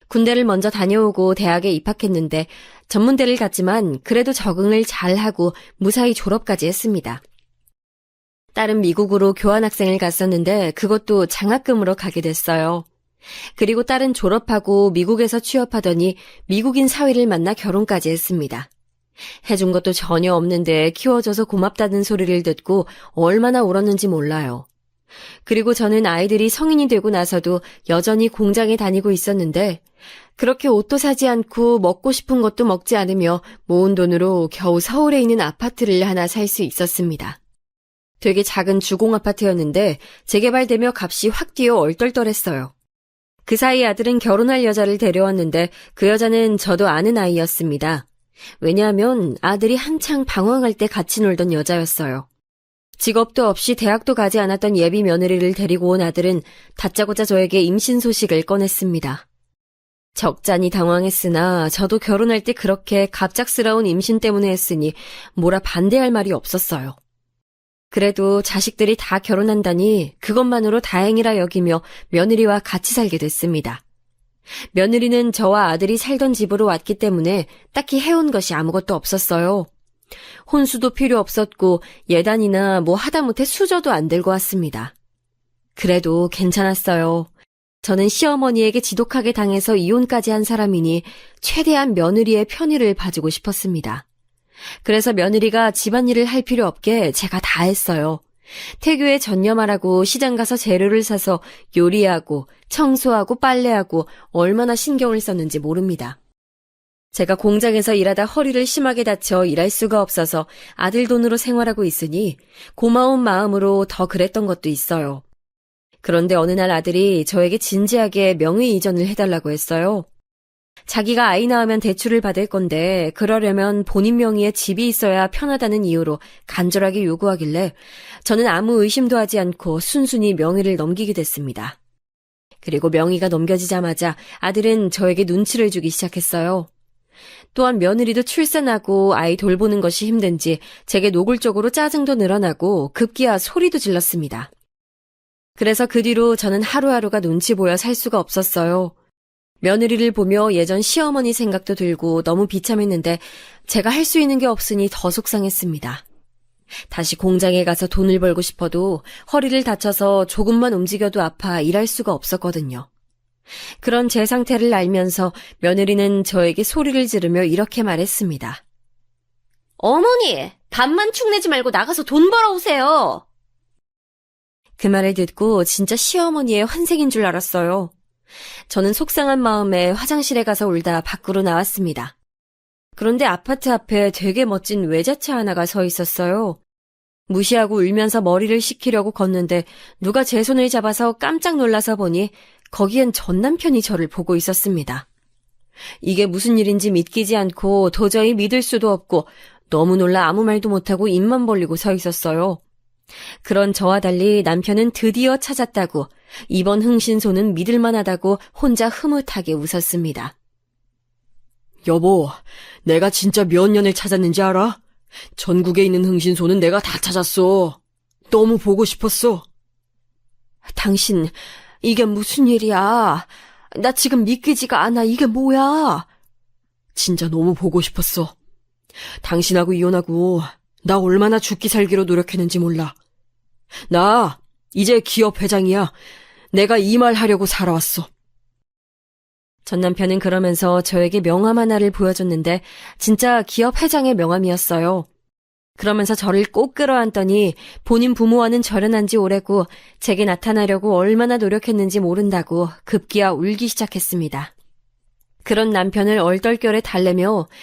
Speaker 2: 군대를 먼저 다녀오고 대학에 입학했는데 전문대를 갔지만 그래도 적응을 잘하고 무사히 졸업까지 했습니다. 딸은 미국으로 교환학생을 갔었는데 그것도 장학금으로 가게 됐어요. 그리고 딸은 졸업하고 미국에서 취업하더니 미국인 사위를 만나 결혼까지 했습니다. 해준 것도 전혀 없는데 키워줘서 고맙다는 소리를 듣고 얼마나 울었는지 몰라요. 그리고 저는 아이들이 성인이 되고 나서도 여전히 공장에 다니고 있었는데 그렇게 옷도 사지 않고 먹고 싶은 것도 먹지 않으며 모은 돈으로 겨우 서울에 있는 아파트를 하나 살 수 있었습니다. 되게 작은 주공 아파트였는데 재개발되며 값이 확 뛰어 얼떨떨했어요. 그 사이 아들은 결혼할 여자를 데려왔는데 그 여자는 저도 아는 아이였습니다. 왜냐하면 아들이 한창 방황할 때 같이 놀던 여자였어요. 직업도 없이 대학도 가지 않았던 예비 며느리를 데리고 온 아들은 다짜고짜 저에게 임신 소식을 꺼냈습니다. 적잖이 당황했으나 저도 결혼할 때 그렇게 갑작스러운 임신 때문에 했으니 뭐라 반대할 말이 없었어요. 그래도 자식들이 다 결혼한다니 그것만으로 다행이라 여기며 며느리와 같이 살게 됐습니다. 며느리는 저와 아들이 살던 집으로 왔기 때문에 딱히 해온 것이 아무것도 없었어요. 혼수도 필요 없었고 예단이나 뭐 하다못해 수저도 안 들고 왔습니다. 그래도 괜찮았어요. 저는 시어머니에게 지독하게 당해서 이혼까지 한 사람이니 최대한 며느리의 편의를 봐주고 싶었습니다. 그래서 며느리가 집안일을 할 필요 없게 제가 다 했어요. 태교에 전념하라고 시장 가서 재료를 사서 요리하고 청소하고 빨래하고 얼마나 신경을 썼는지 모릅니다. 제가 공장에서 일하다 허리를 심하게 다쳐 일할 수가 없어서 아들 돈으로 생활하고 있으니 고마운 마음으로 더 그랬던 것도 있어요. 그런데 어느 날 아들이 저에게 진지하게 명의 이전을 해달라고 했어요. 자기가 아이 낳으면 대출을 받을 건데 그러려면 본인 명의의 집이 있어야 편하다는 이유로 간절하게 요구하길래 저는 아무 의심도 하지 않고 순순히 명의를 넘기게 됐습니다. 그리고 명의가 넘겨지자마자 아들은 저에게 눈치를 주기 시작했어요. 또한 며느리도 출산하고 아이 돌보는 것이 힘든지 제게 노골적으로 짜증도 늘어나고 급기야 소리도 질렀습니다. 그래서 그 뒤로 저는 하루하루가 눈치 보여 살 수가 없었어요. 며느리를 보며 예전 시어머니 생각도 들고 너무 비참했는데 제가 할 수 있는 게 없으니 더 속상했습니다. 다시 공장에 가서 돈을 벌고 싶어도 허리를 다쳐서 조금만 움직여도 아파 일할 수가 없었거든요. 그런 제 상태를 알면서 며느리는 저에게 소리를 지르며 이렇게 말했습니다. 어머니, 밥만 축내지 말고 나가서 돈 벌어오세요. 그 말을 듣고 진짜 시어머니의 환생인 줄 알았어요. 저는 속상한 마음에 화장실에 가서 울다 밖으로 나왔습니다. 그런데 아파트 앞에 되게 멋진 외제차 하나가 서 있었어요. 무시하고 울면서 머리를 식히려고 걷는데 누가 제 손을 잡아서 깜짝 놀라서 보니 거기엔 전 남편이 저를 보고 있었습니다. 이게 무슨 일인지 믿기지 않고 도저히 믿을 수도 없고 너무 놀라 아무 말도 못하고 입만 벌리고 서 있었어요. 그런 저와 달리 남편은 드디어 찾았다고, 이번 흥신소는 믿을만하다고 혼자 흐뭇하게 웃었습니다.
Speaker 3: 여보, 내가 진짜 몇 년을 찾았는지 알아? 전국에 있는 흥신소는 내가 다 찾았어. 너무 보고 싶었어.
Speaker 2: 당신, 이게 무슨 일이야? 나 지금 믿기지가 않아. 이게 뭐야?
Speaker 3: 진짜 너무 보고 싶었어. 당신하고 이혼하고 나 얼마나 죽기 살기로 노력했는지 몰라. 나 이제 기업 회장이야. 내가 이 말 하려고 살아왔어.
Speaker 2: 전 남편은 그러면서 저에게 명함 하나를 보여줬는데 진짜 기업 회장의 명함이었어요. 그러면서 저를 꼭 끌어안더니 본인 부모와는 절연한 지 오래고 제게 나타나려고 얼마나 노력했는지 모른다고 급기야 울기 시작했습니다. 그런 남편을 얼떨결에 달래며